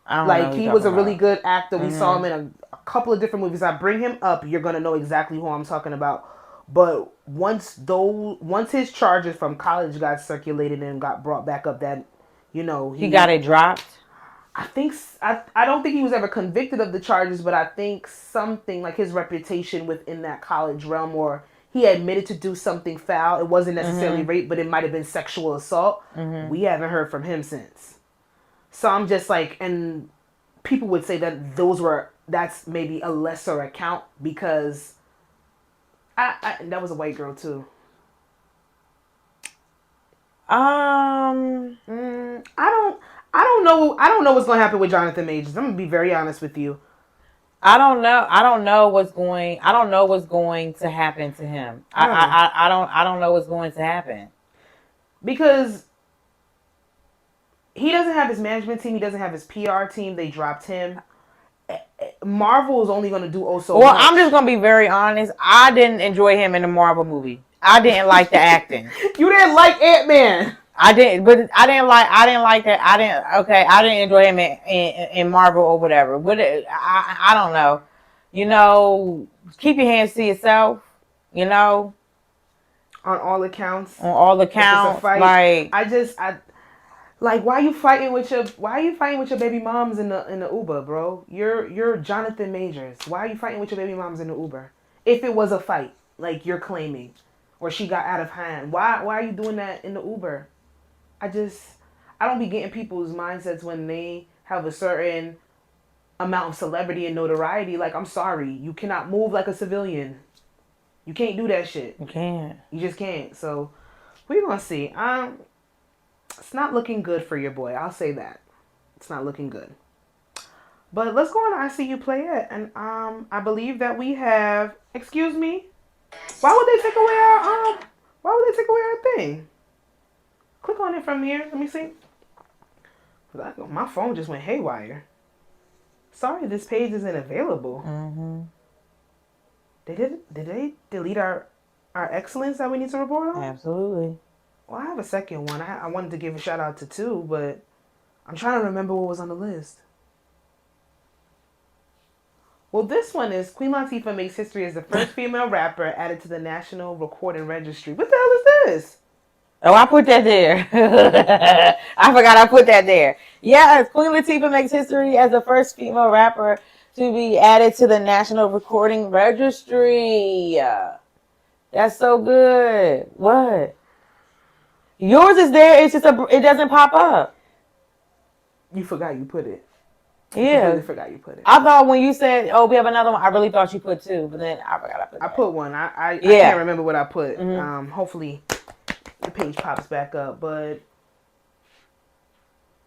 Like, he was a really good actor. We saw him in a couple of different movies. I bring him up, you're gonna know exactly who I'm talking about. But once his charges from college got circulated and got brought back up, that he got it dropped. I don't think he was ever convicted of the charges, but I think something like his reputation within that college realm, or he admitted to do something foul. It wasn't necessarily rape, but it might have been sexual assault. We haven't heard from him since. So I'm just like, and people would say that that's maybe a lesser account because that was a white girl too. I don't know what's going to happen with Jonathan Majors. I'm going to be very honest with you. I don't know what's going to happen to him. I don't know what's going to happen. Because he doesn't have his management team, he doesn't have his PR team. They dropped him. Marvel is only going to do so much. I'm just going to be very honest. I didn't enjoy him in the Marvel movie. I didn't like the acting. You didn't like Ant-Man. I didn't like that. I didn't enjoy him in Marvel or whatever. But I don't know. Keep your hands to yourself. On all accounts. Like, why are you fighting with your baby moms in the Uber, bro? You're Jonathan Majors. Why are you fighting with your baby moms in the Uber? If it was a fight, like you're claiming, or she got out of hand, why are you doing that in the Uber? I don't be getting people's mindsets when they have a certain amount of celebrity and notoriety. Like, I'm sorry, you cannot move like a civilian. You can't do that shit. You can't. You just can't. So we're gonna see. It's not looking good for your boy. I'll say that. It's not looking good. But let's go on to I See You Play It. And I believe that we have... Excuse me? Why would they take away our thing? Click on it from here. Let me see. My phone just went haywire. Sorry, this page isn't available. Did they delete our excellence that we need to report on? Absolutely. Well, I have a second one. I wanted to give a shout out to two, but I'm trying to remember what was on the list. Well, this one is Queen Latifah makes history as the first female rapper added to the National Recording Registry. What the hell is this? Oh, I put that there. I forgot I put that there. Yes, Queen Latifah makes history as the first female rapper to be added to the National Recording Registry. That's so good. What? Yours is there. It's just it doesn't pop up. You forgot you put it. You Yeah. completely forgot you put it. I thought when you said, "Oh, we have another one," I really thought you put two, but then I forgot I put. I put one. I Yeah. can't remember what I put. Hopefully, the page pops back up. But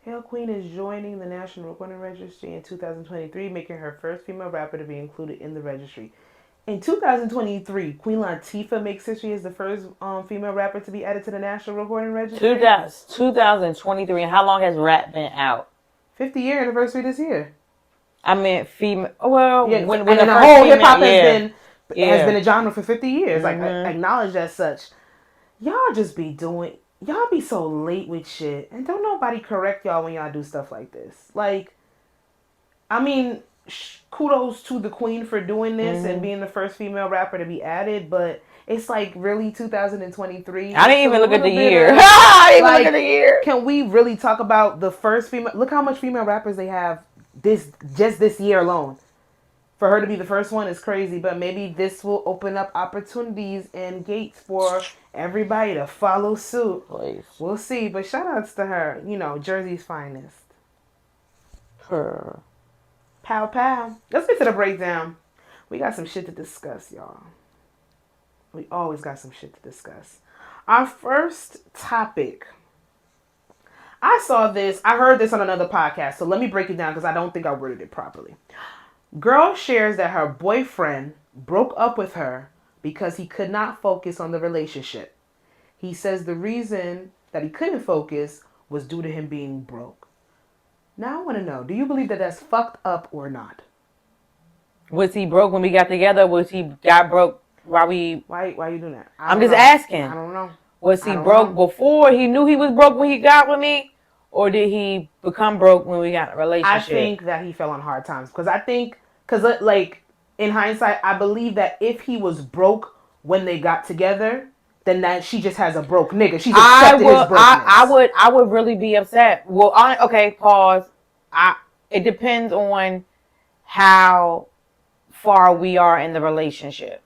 Hail Queen is joining the National Recording Registry in 2023, making her first female rapper to be included in the registry. In 2023, Queen Latifah makes history as the first female rapper to be added to the National Recording Registry. 2023. How long has rap been out? 50-year anniversary this year. I meant female. Well, Yeah, when and the the first whole female, hip hop yeah. has been a genre for 50 years. Mm-hmm. Like acknowledged as such. Y'all just be doing. Y'all be so late with shit, and don't nobody correct y'all when y'all do stuff like this. Like, I mean, kudos to the queen for doing this and being the first female rapper to be added, but it's like really 2023. I didn't even look at the year. I didn't even look at the year. Can we really talk about the first female? Look how much female rappers they have this year alone. For her to be the first one is crazy, but maybe this will open up opportunities and gates for everybody to follow suit. Please. We'll see, but shout outs to her. You know, Jersey's finest. Her. Pow pow. Let's get to the breakdown. We got some shit to discuss, y'all. We always got some shit to discuss. Our first topic. I heard this on another podcast, so let me break it down because I don't think I worded it properly. Girl shares that her boyfriend broke up with her because he could not focus on the relationship. He says the reason that he couldn't focus was due to him being broke. Now I want to know, do you believe that that's fucked up or not? Was he broke when we got together? Was he got broke while we... Why are you doing that? I'm just asking. I don't know. Was he broke before he knew he was broke when he got with me? Or did he become broke when we got in a relationship? I think that he fell on hard times. Because like, in hindsight, I believe that if he was broke when they got together, then that she just has a broke nigga. She's accepted his brokenness. I would really be upset. Well, okay, pause. It depends on how far we are in the relationship.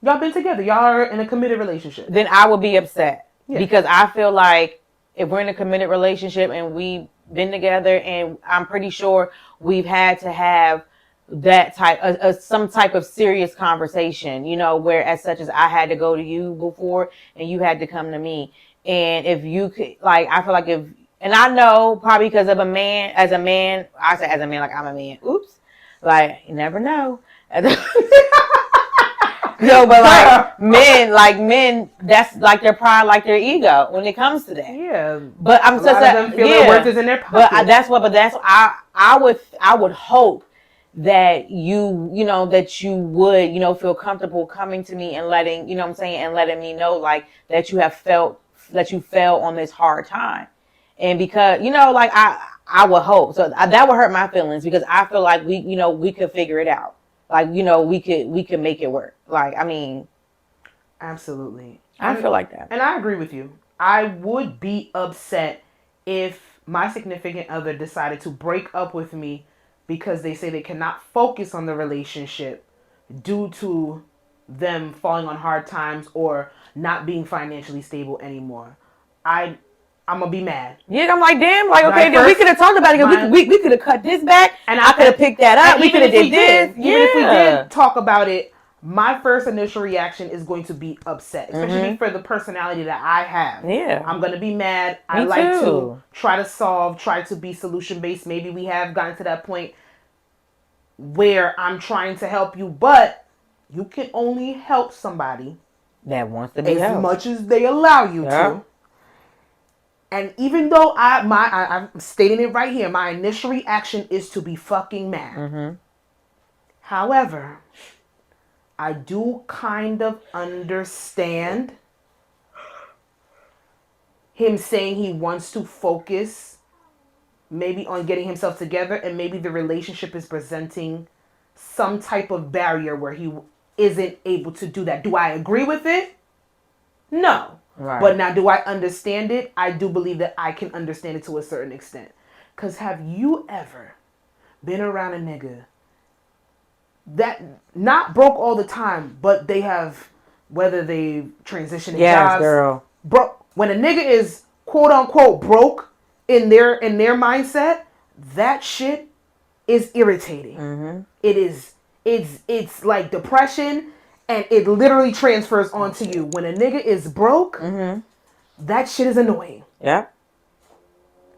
Y'all been together. Y'all are in a committed relationship. Then I would be upset. Yeah. Because I feel like if we're in a committed relationship and we've been together, and I'm pretty sure we've had to have that type of some type of serious conversation, you know, where as such as I had to go to you before and you had to come to me. And if you could, like, I feel like and I know probably because of I say as a man, like I'm a man. Oops. Like, you never know. No, but like men, that's like their pride, like their ego when it comes to that. Yeah, but I'm a lot of them feel their worth is in their pocket. But I would hope that you would, feel comfortable coming to me and letting, you know what I'm saying, and letting me know like that you have felt that you fell on this hard time, and because like I would hope so that would hurt my feelings because I feel like we could figure it out. Like, we could make it work. Like, I mean. Absolutely. I feel like that. And I agree with you. I would be upset if my significant other decided to break up with me because they say they cannot focus on the relationship due to them falling on hard times or not being financially stable anymore. I'm gonna be mad. Yeah, I'm like, damn, like, okay, then we could have talked about it. We could have cut this back, and I could have picked that up. We could have did this. Even if we did talk about it, my first initial reaction is going to be upset, especially for the personality that I have. Yeah. I'm going to be mad. I like to try to be solution-based. Maybe we have gotten to that point where I'm trying to help you, but you can only help somebody that wants to be helped as much as they allow you to. And even though I'm stating it right here, my initial reaction is to be fucking mad. However, I do kind of understand him saying he wants to focus maybe on getting himself together, and maybe the relationship is presenting some type of barrier where he isn't able to do that. Do I agree with it? No. Right. But now, do I understand it? I do believe that I can understand it to a certain extent. Because have you ever been around a nigga that not broke all the time, but they have, whether they transition in Yes, jobs, girl. broke. When a nigga is quote unquote broke in their mindset, that shit is irritating. Mm-hmm. It is it's like depression, and it literally transfers Oh onto you. shit. When a nigga is broke, Mm-hmm. that shit is annoying. Yep.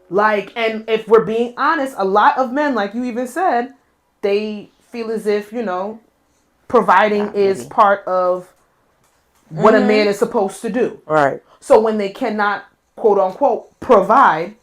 Like, and if we're being honest, a lot of men, like you even said, they feel as if, providing Not is really. part of what a man Mm-hmm. is supposed to do. Right. So when they cannot, quote unquote, provide,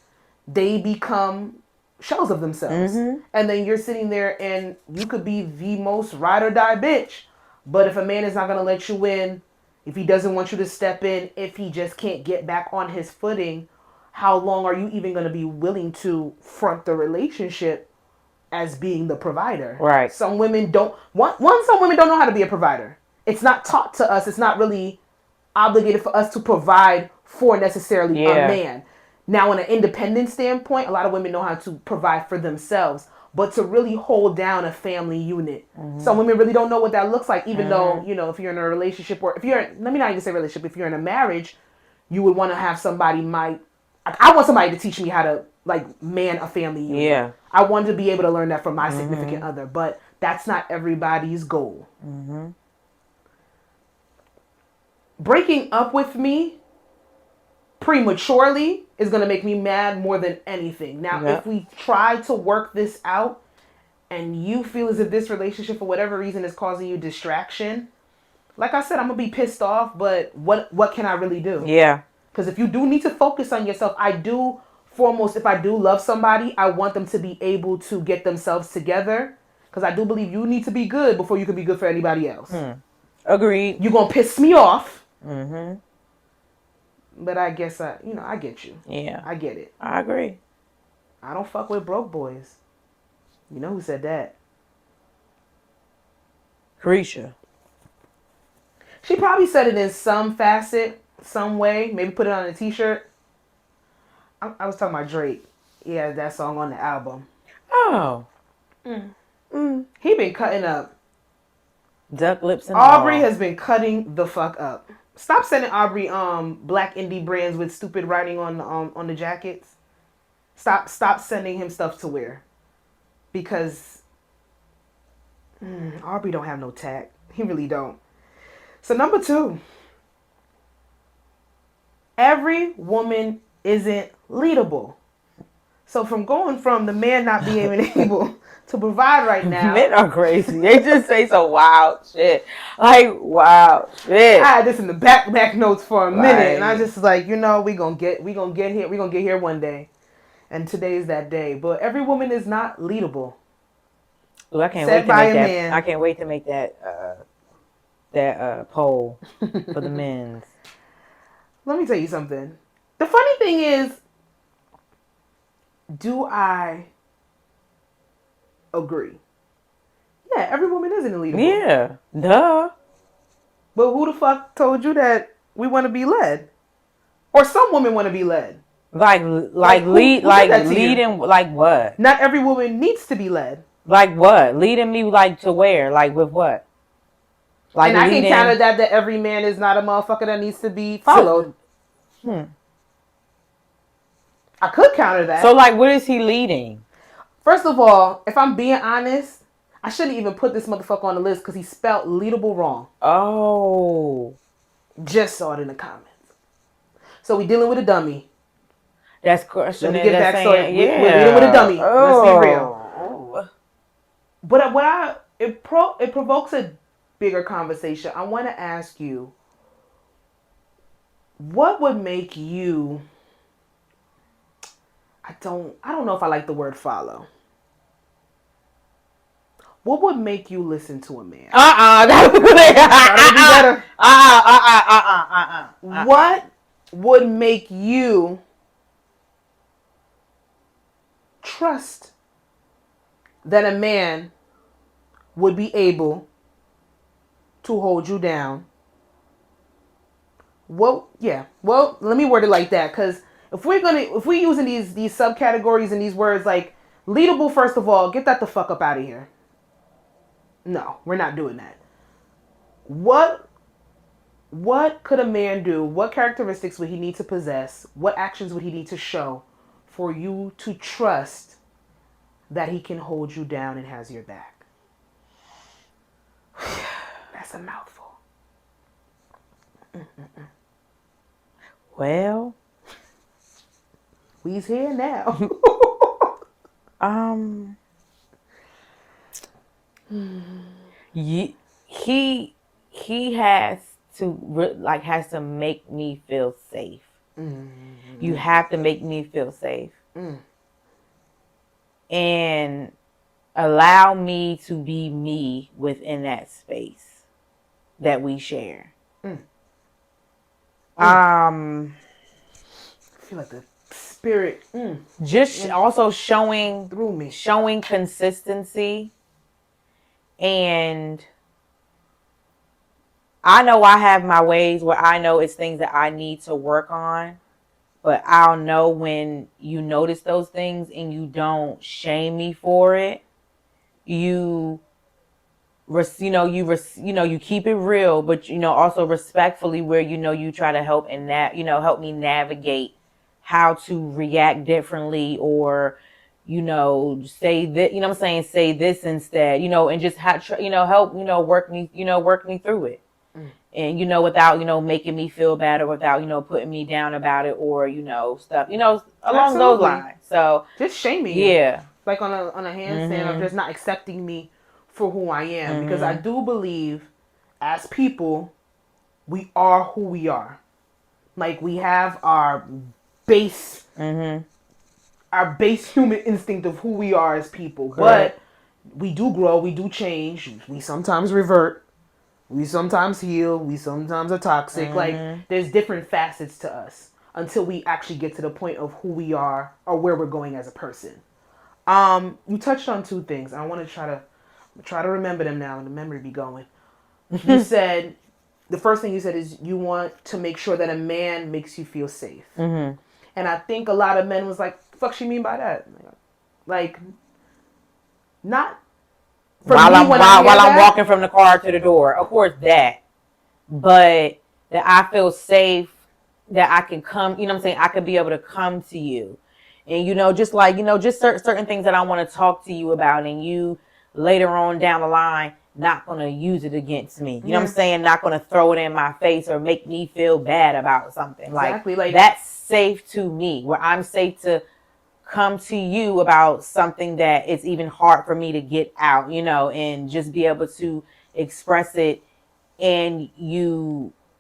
they become shells of themselves. Mm-hmm. And then you're sitting there and you could be the most ride or die bitch. But if a man is not going to let you in, if he doesn't want you to step in, if he just can't get back on his footing, how long are you even going to be willing to front the relationship as being the provider? Right. Some women don't, some women don't know how to be a provider. It's not taught to us. It's not really obligated for us to provide for necessarily a Yeah. man. Now, in an independent standpoint, a lot of women know how to provide for themselves, but to really hold down a family unit, some women really don't know what that looks like. Even though, Mm-hmm. if you're in a relationship, or if you're, let me not even say relationship, if you're in a marriage, you would want to have somebody I want somebody to teach me how to like man a family unit. Yeah. I want to be able to learn that from my significant Mm-hmm. other, but that's not everybody's goal. Mm-hmm. Breaking up with me prematurely is going to make me mad more than anything. Now, if Yep. we try to work this out and you feel as if this relationship, for whatever reason, is causing you distraction, like I said, I'm going to be pissed off, but what can I really do? Yeah. Because if you do need to focus on yourself, I do, foremost, if I do love somebody, I want them to be able to get themselves together. Because I do believe you need to be good before you can be good for anybody else. Agreed. You're going to piss me off, Mm-hmm. but I guess I get you. Yeah. I get it. I agree. I don't fuck with broke boys. You know who said that? Carisha. She probably said it in some facet, some way. Maybe put it on a t-shirt. I was talking about Drake. He has that song on the album. Oh. He been cutting up. Duck lips and Aubrey all. has been cutting the fuck up. Stop sending Aubrey black indie brands with stupid writing on the jackets. Stop sending him stuff to wear. Because Aubrey don't have no tact. He really don't. So number 2. Every woman isn't leadable. So from the man not being able to provide right now, Men are crazy. They just say some wild shit. Like wild shit. I had this in the back notes for a minute, and I Like, just was like, we gonna get here one day, and today is that day. But every woman is not leadable. ooh, I can't wait Said to by make a that. I man. can't wait to make that poll for the men's. Let me tell you something. The funny thing is, do I agree? Yeah, every woman isn't leadable. Yeah, duh. But who the fuck told you that we want to be led? Or some women want to be led. Like Like who did that to you? leading like what? Not every woman needs to be led. Like what? Leading me like to where? Like with what? Like And I can counter leading that every man is not a motherfucker that needs to be followed. to. Hmm. I could counter that. So like, what is he leading? First of all, if I'm being honest, I shouldn't even put this motherfucker on the list because he spelled leadable wrong. Oh, Just saw it in the comments. So we dealing with a dummy. that's Let questioning. me get That's back started. saying, We're dealing with a yeah. dummy. Let's be real. Oh. But it provokes a bigger conversation. I want to ask you, what would make you? I don't know if I like the word follow. What would make you listen to a man? That would be better. better. What would make you trust that a man would be able to hold you down? Well, yeah. Well, let me word it like that, because if we're using these subcategories and these words like leadable, first of all, get that the fuck up out of here. No, we're not doing that. What what could a man do? What characteristics would he need to possess? What actions would he need to show for you to trust that he can hold you down and has your back? That's a mouthful. Well, We's here now. um, he has to has to make me feel safe. You have to make me feel safe. And allow me to be me within that space that we share. I feel like the spirit just also showing through me. Showing consistency. And I know I have my ways where I know it's things that I need to work on, but I'll know when you notice those things and you don't shame me for it. You keep it real, but also respectfully, where you try to help and that help me navigate how to react differently, or say that what I'm saying, say this instead, and just help work me through it. And without making me feel bad, or without putting me down about it, or stuff along Absolutely. those lines. So just shaming yeah, you, like on a handstand of just not accepting me for who I am, because I do believe as people we are who we are. Like we have our base our base human instinct of who we are as people. correct. But we do grow, we do change, we sometimes revert, we sometimes heal, we sometimes are toxic. Like there's different facets to us until we actually get to the point of who we are or where we're going as a person. You touched on two things. I want to try to remember them now and the memory be going. You said the first thing you said is you want to make sure that a man makes you feel safe. And I think a lot of men was like, "Fuck, she mean by that?" Like, not for while me I'm when while I'm that, walking from the car to the door, of course that, but that I feel safe, that I can come. You know what I'm saying? I could be able to come to you, and just like just certain things that I want to talk to you about, and you later on down the line not gonna use it against me. You know what I'm saying? Not gonna throw it in my face or make me feel bad about something. Exactly. Like that's safe to me, where I'm safe to come to you about something that it's even hard for me to get out, and just be able to express it. And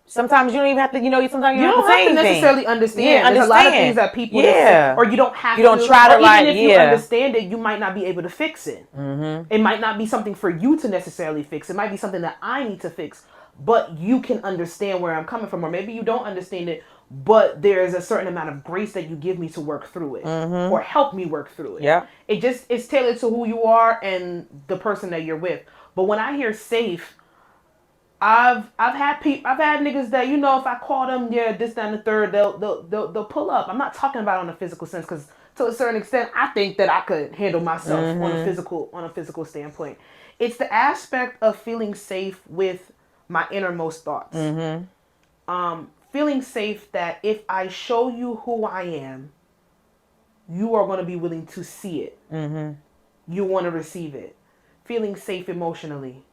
sometimes you don't even have to, sometimes you You don't have to don't have say to anything. necessarily understand. Yeah, There's a lot of things understand. that people just say, Yeah. or you don't have You don't to, try to or even if you yeah. understand it, you might not be able to fix it. It might not be something for you to necessarily fix. It might be something that I need to fix, but you can understand where I'm coming from, or maybe you don't understand it, but there's a certain amount of grace that you give me to work through it, or help me work through it. Yeah. It's tailored to who you are and the person that you're with. But when I hear safe, I've had niggas that if I call them this that and the third they'll pull up. I'm not talking about on a physical sense, because to a certain extent I think that I could handle myself on a physical standpoint. It's the aspect of feeling safe with my innermost thoughts. Feeling safe that if I show you who I am, you are going to be willing to see it. You want to receive it. Feeling safe emotionally.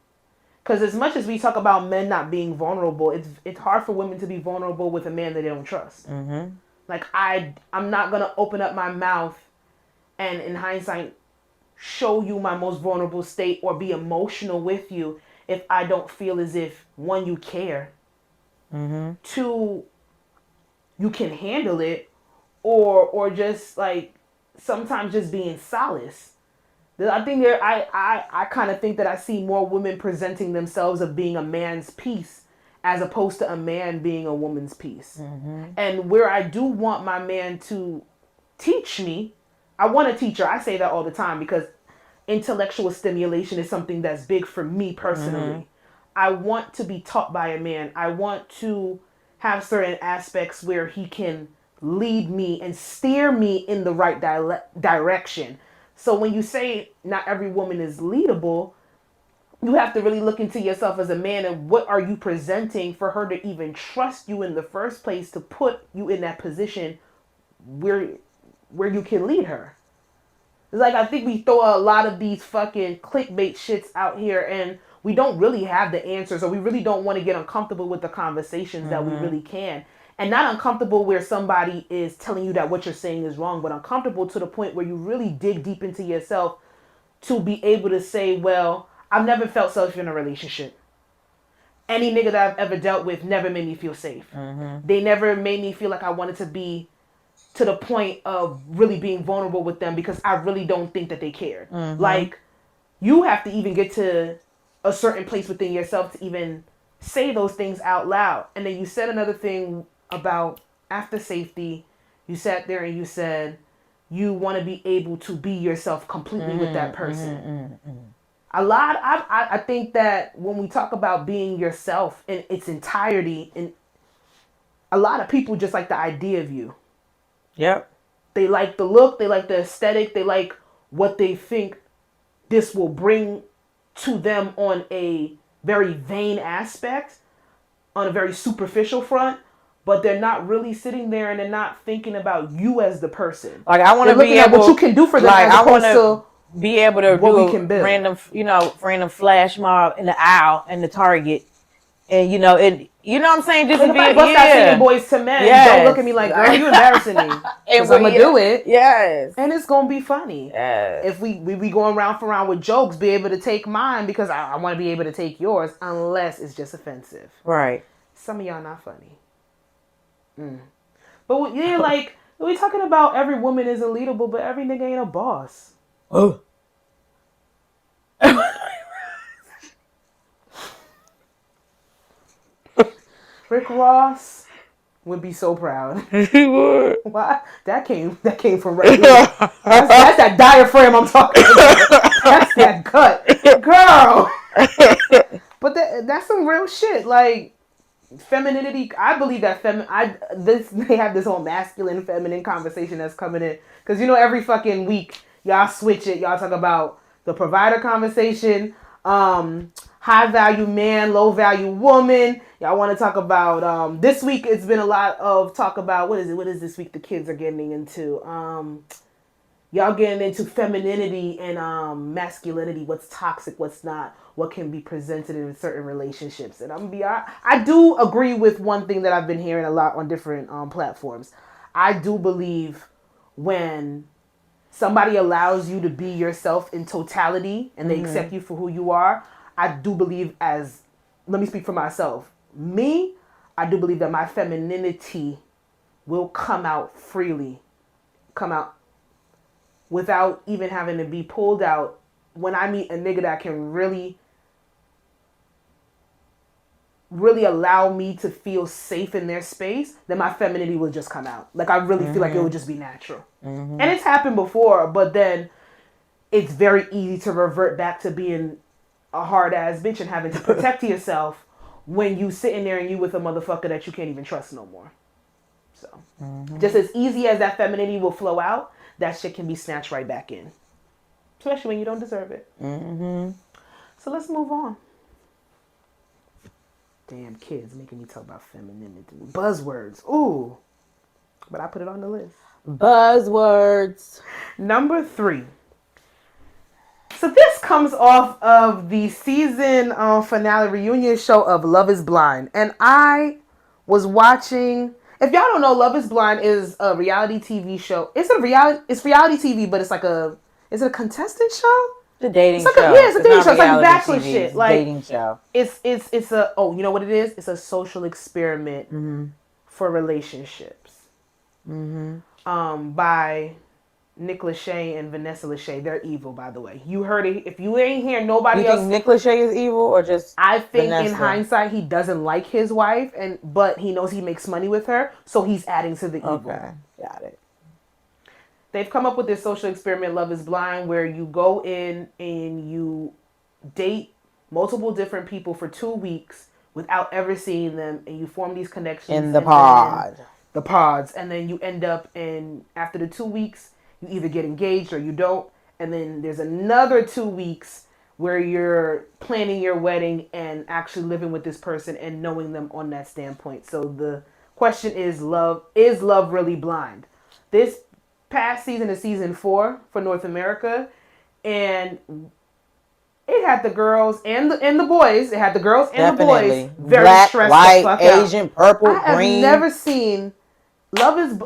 Because as much as we talk about men not being vulnerable, it's hard for women to be vulnerable with a man that they don't trust. Like I'm not gonna open up my mouth and in hindsight show you my most vulnerable state or be emotional with you if I don't feel as if, one, you care, two, you can handle it, or just like sometimes just being solace. I think I kind of think that I see more women presenting themselves of being a man's piece as opposed to a man being a woman's piece. And where I do want my man to teach me, I want a teacher. I say that all the time because intellectual stimulation is something that's big for me personally. I want to be taught by a man. I want to have certain aspects where he can lead me and steer me in the right direction. So when you say not every woman is leadable, You have to really look into yourself as a man and what are you presenting for her to even trust you in the first place to put you in that position where you can lead her. It's like I think we throw a lot of these fucking clickbait shits out here and we don't really have the answers or we really don't want to get uncomfortable with the conversations that we really can. And not uncomfortable where somebody is telling you that what you're saying is wrong, but uncomfortable to the point where you really dig deep into yourself to be able to say, well, I've never felt safe in a relationship. Any nigga that I've ever dealt with never made me feel safe. They never made me feel like I wanted to be to the point of really being vulnerable with them because I really don't think that they cared. Like, you have to even get to a certain place within yourself to even say those things out loud. And then you said another thing about after safety. You sat there and you said you want to be able to be yourself completely with that person. I think that when we talk about being yourself in its entirety, and a lot of people just like the idea of you. Yep. They like the look, they like the aesthetic, they like what they think this will bring to them on a very vain aspect, on a very superficial front, but they're not really sitting there and they're not thinking about you as the person. Like I want to They're be looking at able, what you can do for them like as I want opposed to be able to what do we can a build. random flash mob in the aisle in the Target, and you know what I'm saying, just like to if be I bust out singing Boys to Men, don't look at me like, girl, you embarrassing me. Because I'm going to do it. Yes. And it's going to be funny. Yes. If we be going round for round with jokes, be able to take mine because I want to be able to take yours unless it's just offensive. Right. Some of y'all not funny. But yeah, like, we talking about every woman is unleadable, but every nigga ain't a boss. Oh. Rick Ross would be so proud. He would. Why? That came from right here. That's that diaphragm I'm talking about. That's that gut. Girl. But that's some real shit. Like, femininity, I believe that they have this whole masculine feminine conversation that's coming in because every fucking week y'all switch it. Y'all talk about the provider conversation, high value man, low value woman. Y'all want to talk about this week. It's been a lot of talk about what is this week the kids are getting into. Y'all getting into femininity and masculinity, what's toxic, what's not, what can be presented in certain relationships. And I do agree with one thing that I've been hearing a lot on different platforms. I do believe when somebody allows you to be yourself in totality and they accept you for who you are, I do believe let me speak for myself. I do believe that my femininity will come out freely, come out without even having to be pulled out when I meet a nigga that can really, really allow me to feel safe in their space, then my femininity will just come out. Like, I really feel like it would just be natural. And it's happened before, but then it's very easy to revert back to being a hard ass bitch and having to protect yourself when you sitting there and you with a motherfucker that you can't even trust no more. So, just as easy as that femininity will flow out, that shit can be snatched right back in. Especially when you don't deserve it. So let's move on. Damn kids making me talk about femininity. Buzzwords. Ooh. But I put it on the list. Buzzwords. Number 3. So this comes off of the season finale reunion show of Love is Blind. And I was watching... If y'all don't know, Love is Blind is a reality TV show. It's reality TV, but it's like is it a contestant show? It's a dating show. It's a dating show. It's like Bachelor TV. shit. It's like dating show. It's a you know what it is? It's a social experiment for relationships. By Nick Lachey and Vanessa Lachey. They're evil, by the way. You heard it. If you ain't hear nobody else. You think Nick Lachey is evil or just I think Vanessa? In hindsight, he doesn't like his wife, but he knows he makes money with her, so he's adding to the evil. Okay, got it. They've come up with this social experiment, Love is Blind, where you go in and you date multiple different people for 2 weeks without ever seeing them, and you form these connections. In the pod. The pods. And then you end up after the 2 weeks, you either get engaged or you don't. And then there's another 2 weeks where you're planning your wedding and actually living with this person and knowing them on that standpoint. So the question is love really blind? This past season is season 4 for North America, and it had the girls and the boys. It had the girls and the boys Definitely. very Black, stressed the white, fuck out. Asian, purple, I have green. never seen Love is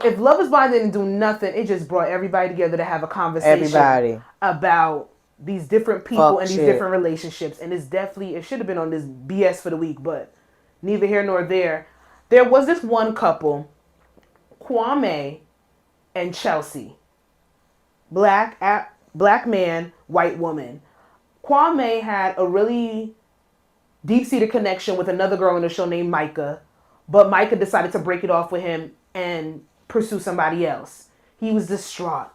Blind didn't do nothing. It just brought everybody together to have a conversation Everybody. about these different people Fuck and these shit. different relationships. And it should have been on this BS for the week, but neither here nor there. There was this one couple, Kwame and Chelsea, black man, white woman. Kwame had a really deep seated connection with another girl in the show named Micah, but Micah decided to break it off with him and pursue somebody else. He was distraught,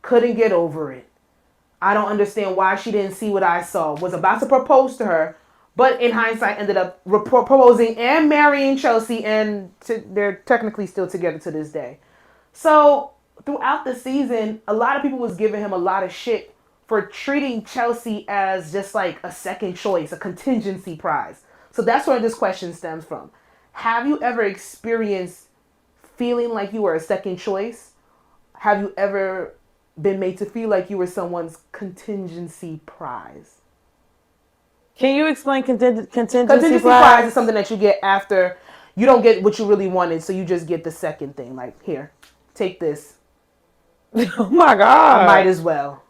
couldn't get over it. I don't understand why she didn't see what I saw. Was about to propose to her, but in hindsight ended up proposing and marrying Chelsea, and they're technically still together to this day. So throughout the season, a lot of people was giving him a lot of shit for treating Chelsea as just like a second choice, a contingency prize. So that's where this question stems from. Have you ever experienced feeling like you were a second choice? Have you ever been made to feel like you were someone's contingency prize? Can you explain contingency Contingency prize is prize? something that you get after you don't get what you really wanted, so you just get the second thing. Like, here, take this. Oh my Might God. as well.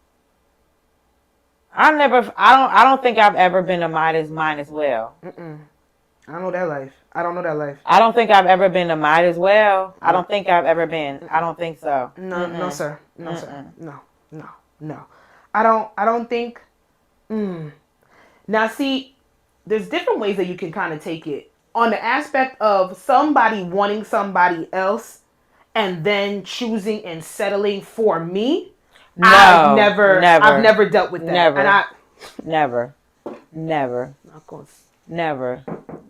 I don't think I've ever been a mine as well. I don't know that life. I don't know that life. I don't think I've ever been a might as well. I don't think I've ever been. I don't think so. No, no, sir. No, sir. No, no, no. I don't think. Now, see, there's different ways that you can kind of take it. On the aspect of somebody wanting somebody else and then choosing and settling for me, No, I've never, never dealt with that, and never, never, never, of course, never,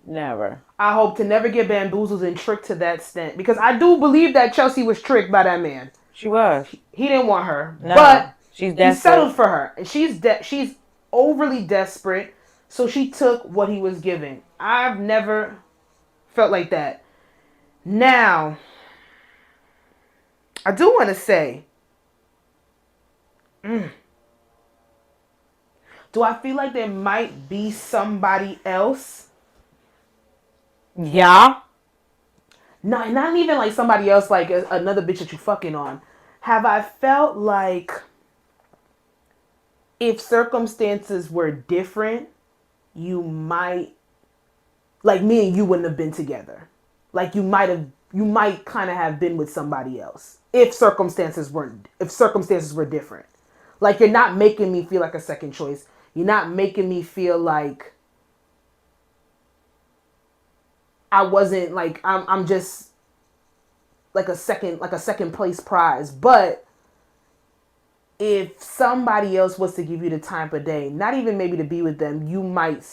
never. I hope to never get bamboozled and tricked to that extent, because I do believe that Chelsea was tricked by that man. She was. He didn't want her, No, but she's he desperate. settled for her, and she's overly desperate, so she took what he was giving. I've never felt like that. Now, I do want to say, do I feel like there might be somebody else? Yeah. Not even like somebody else, like another bitch that you fucking on. Have I felt like if circumstances were different, you might, like me and you wouldn't have been together. Like you might kind of have been with somebody else if circumstances were different. Like you're not making me feel like a second choice. You're not making me feel like I wasn't like I'm just like a second place prize. But if somebody else was to give you the time of day, not even maybe to be with them, you might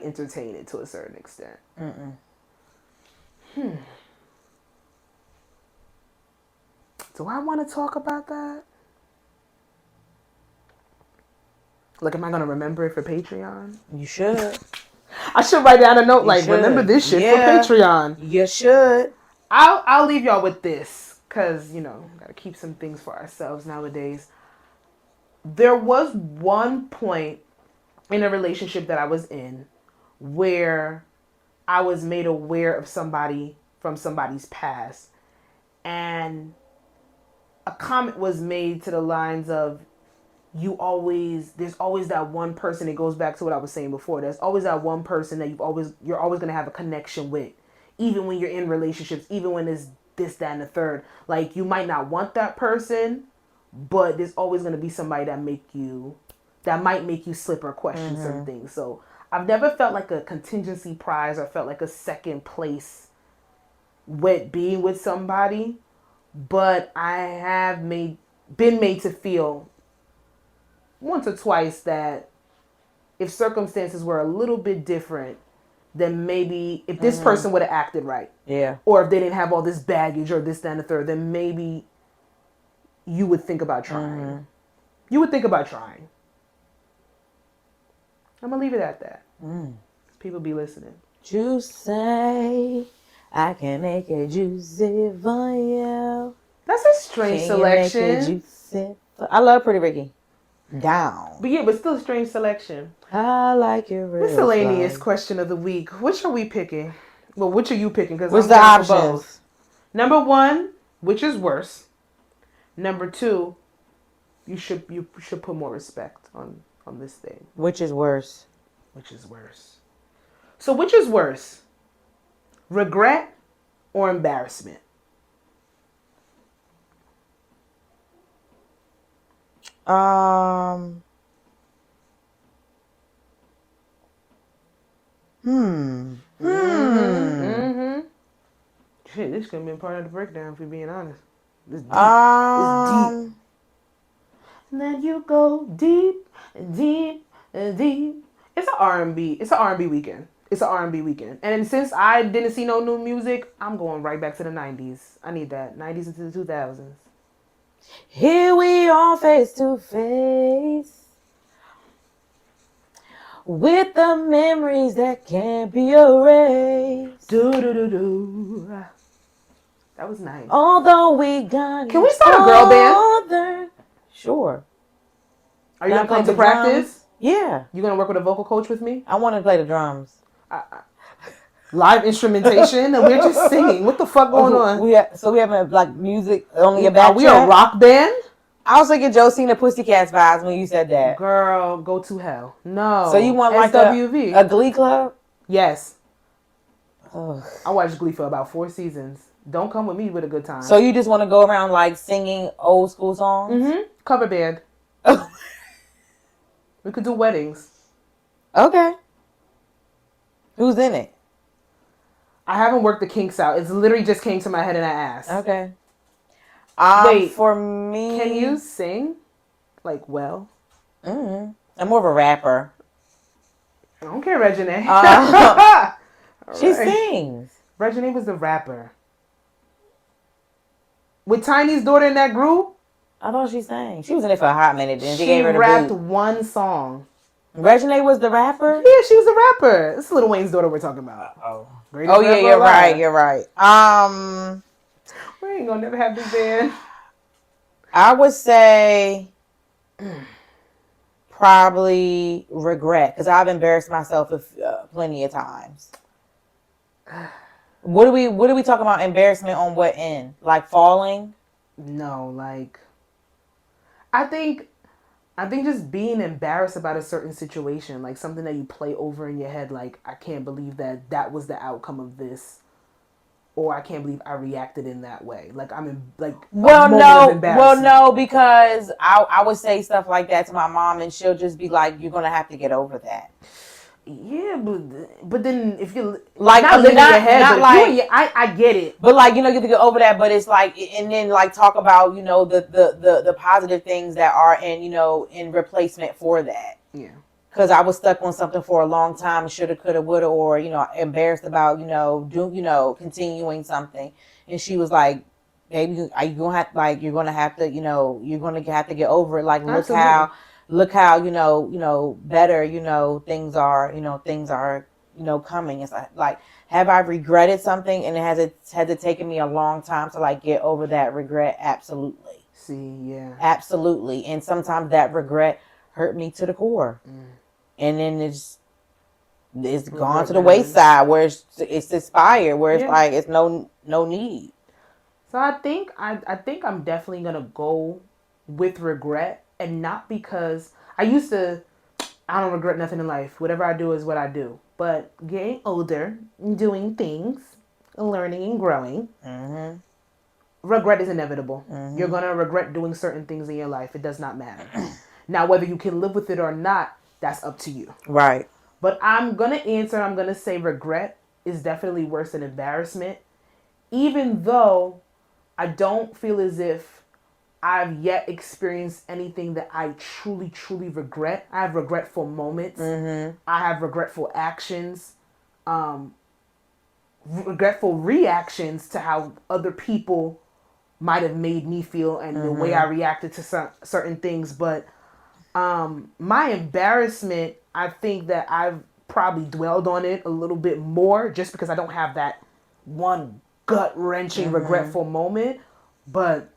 entertain it to a certain extent. Do I want to talk about that? Like, am I gonna remember it for Patreon? You should. I should write down a note like, should. remember this shit Yeah. for Patreon. You should. I'll leave y'all with this, cause gotta keep some things for ourselves nowadays. There was one point in a relationship that I was in where I was made aware of somebody from somebody's past, and a comment was made to the lines of, there's always that one person. It goes back to what I was saying before. There's always that one person that you're always going to have a connection with, even when you're in relationships, even when it's this, that, and the third. Like, you might not want that person, but there's always going to be somebody that might make you slip or question some things. So I've never felt like a contingency prize or felt like a second place with being with somebody, but I have been made to feel once or twice that if circumstances were a little bit different, then maybe if this person would have acted right, Yeah. or if they didn't have all this baggage or this, that, and the third, then maybe you would think about trying. You would think about trying. I'm gonna leave it at that. Mm. People be listening. Juicy, I can make it juicy for you. That's a strange Can you make it selection. juicy? I love Pretty Ricky. Down. But yeah, but still a strange selection. I like it real Miscellaneous slow. question of the week. Which are we picking? Well, which are you picking? Because What's I'm the down for options? both. Number one, which is worse? Number two, you should put more respect on this thing. Which is worse? Which is worse? So which is worse? Regret or embarrassment? Um. Hmm. Mm-hmm. Shit, this could be part of the breakdown. If we're being honest, this deep. It's deep. Let you go deep, deep, deep. It's an R&B. It's an R&B weekend. It's an R&B weekend. And since I didn't see no new music, I'm going right back to the 90s. I need that. 90s into the 2000s. Here we are face to face with the memories that can't be erased. Do. That was nice. Although we got Can we start a girl band? Sure. Are you going to come to practice? Yeah. You going to work with a vocal coach with me? I want to play the drums. Live instrumentation and we're just singing. What the fuck going on? We have like music only a back Are we a rock band? I was thinking Josina Pussycats vibes when you said that. Girl, go to hell. No. So you want like SWV. a Glee club? Yes. Ugh. I watched Glee for about 4 seasons. Don't come with me with a good time. So you just want to go around like singing old school songs? Mm-hmm. Cover band. We could do weddings. Okay. Who's in it? I haven't worked the kinks out. It's literally just came to my head and I asked. Okay. Wait. For me... Can you sing? Like, well? Mm-hmm. I'm more of a rapper. I don't care, Regine. She sings. Regine was the rapper. With Tiny's daughter in that group? I thought she sang. She was in it for a hot minute. Then she gave her the rapped boot. one song. Regine was the rapper? Yeah, she was a rapper. This is Lil Wayne's daughter we're talking about. Oh yeah, you're right. You're right. We ain't gonna never have this band. I would say probably regret because I've embarrassed myself plenty of times. What are we talking about? Embarrassment on what end? Like falling? No, like I think just being embarrassed about a certain situation, like something that you play over in your head, like I can't believe that was the outcome of this, or I can't believe I reacted in that way. Like I'm in like no, because I would say stuff like that to my mom, and she'll just be like, "You're gonna have to get over that." Yeah, but then if you like not living in your head, not but like I get it. But like you have to get over that. But it's like and then like talk about the positive things that are in replacement for that. Yeah. Because I was stuck on something for a long time, shoulda, coulda, woulda, or embarrassed about continuing something, and she was like, "Baby, you're gonna have to get over it. Like look how better things are coming. It's like have I regretted something, and has it taken me a long time to like get over that regret? Absolutely. See, yeah, absolutely. And sometimes that regret hurt me to the core, and then it's gone to the wayside where it's expired, where it's like it's no need. So I think I'm definitely gonna go with regret, and not because I don't regret nothing in life. Whatever I do is what I do. But getting older, doing things, learning and growing, regret is inevitable. You're gonna regret doing certain things in your life. It does not matter. Now, whether you can live with it or not, that's up to you. Right. But I'm gonna say regret is definitely worse than embarrassment, even though I don't feel as if I've yet experienced anything that I truly, truly regret. I have regretful moments. I have regretful actions, regretful reactions to how other people might have made me feel and the way I reacted to certain things. But my embarrassment I think that I've probably dwelled on it a little bit more just because I don't have that one gut wrenching regretful moment. But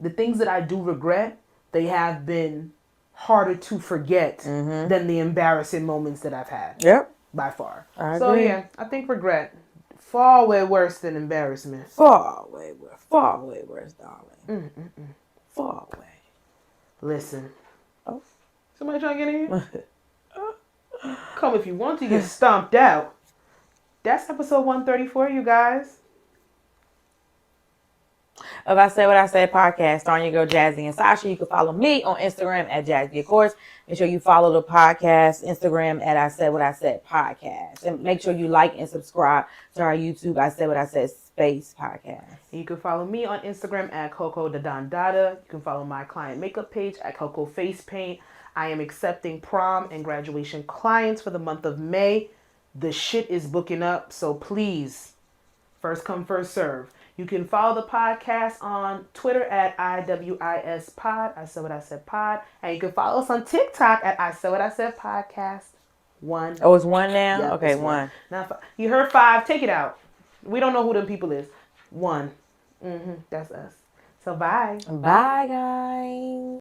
the things that I do regret, they have been harder to forget than the embarrassing moments that I've had. Yep. By far. I So agree. yeah, I think regret far way worse than embarrassment. Far away worse, darling. Far away. Listen. Oh. Somebody trying to get in here? Come if you want to get stomped out. That's episode 134, you guys. If I Said What I Said podcast, starring your girl Jazzy and Sasha. You can follow me on Instagram at Jazzy, of course. Make sure you follow the podcast Instagram at I Said What I Said podcast. And make sure you like and subscribe to our YouTube I Said What I Said space podcast. And you can follow me on Instagram at Coco the Don Dada. You can follow my client makeup page at Coco Face Paint. I am accepting prom and graduation clients for the month of May. The shit is booking up, so please, first come, first serve. You can follow the podcast on Twitter at IWIS I Said What I Said Pod. And you can follow us on TikTok at I Said What I Said Podcast. 1. Oh, it's 1 now? Yep, okay, it's 1. Now, you heard 5. Take it out. We don't know who them people is. 1. That's us. So bye. Bye, guys.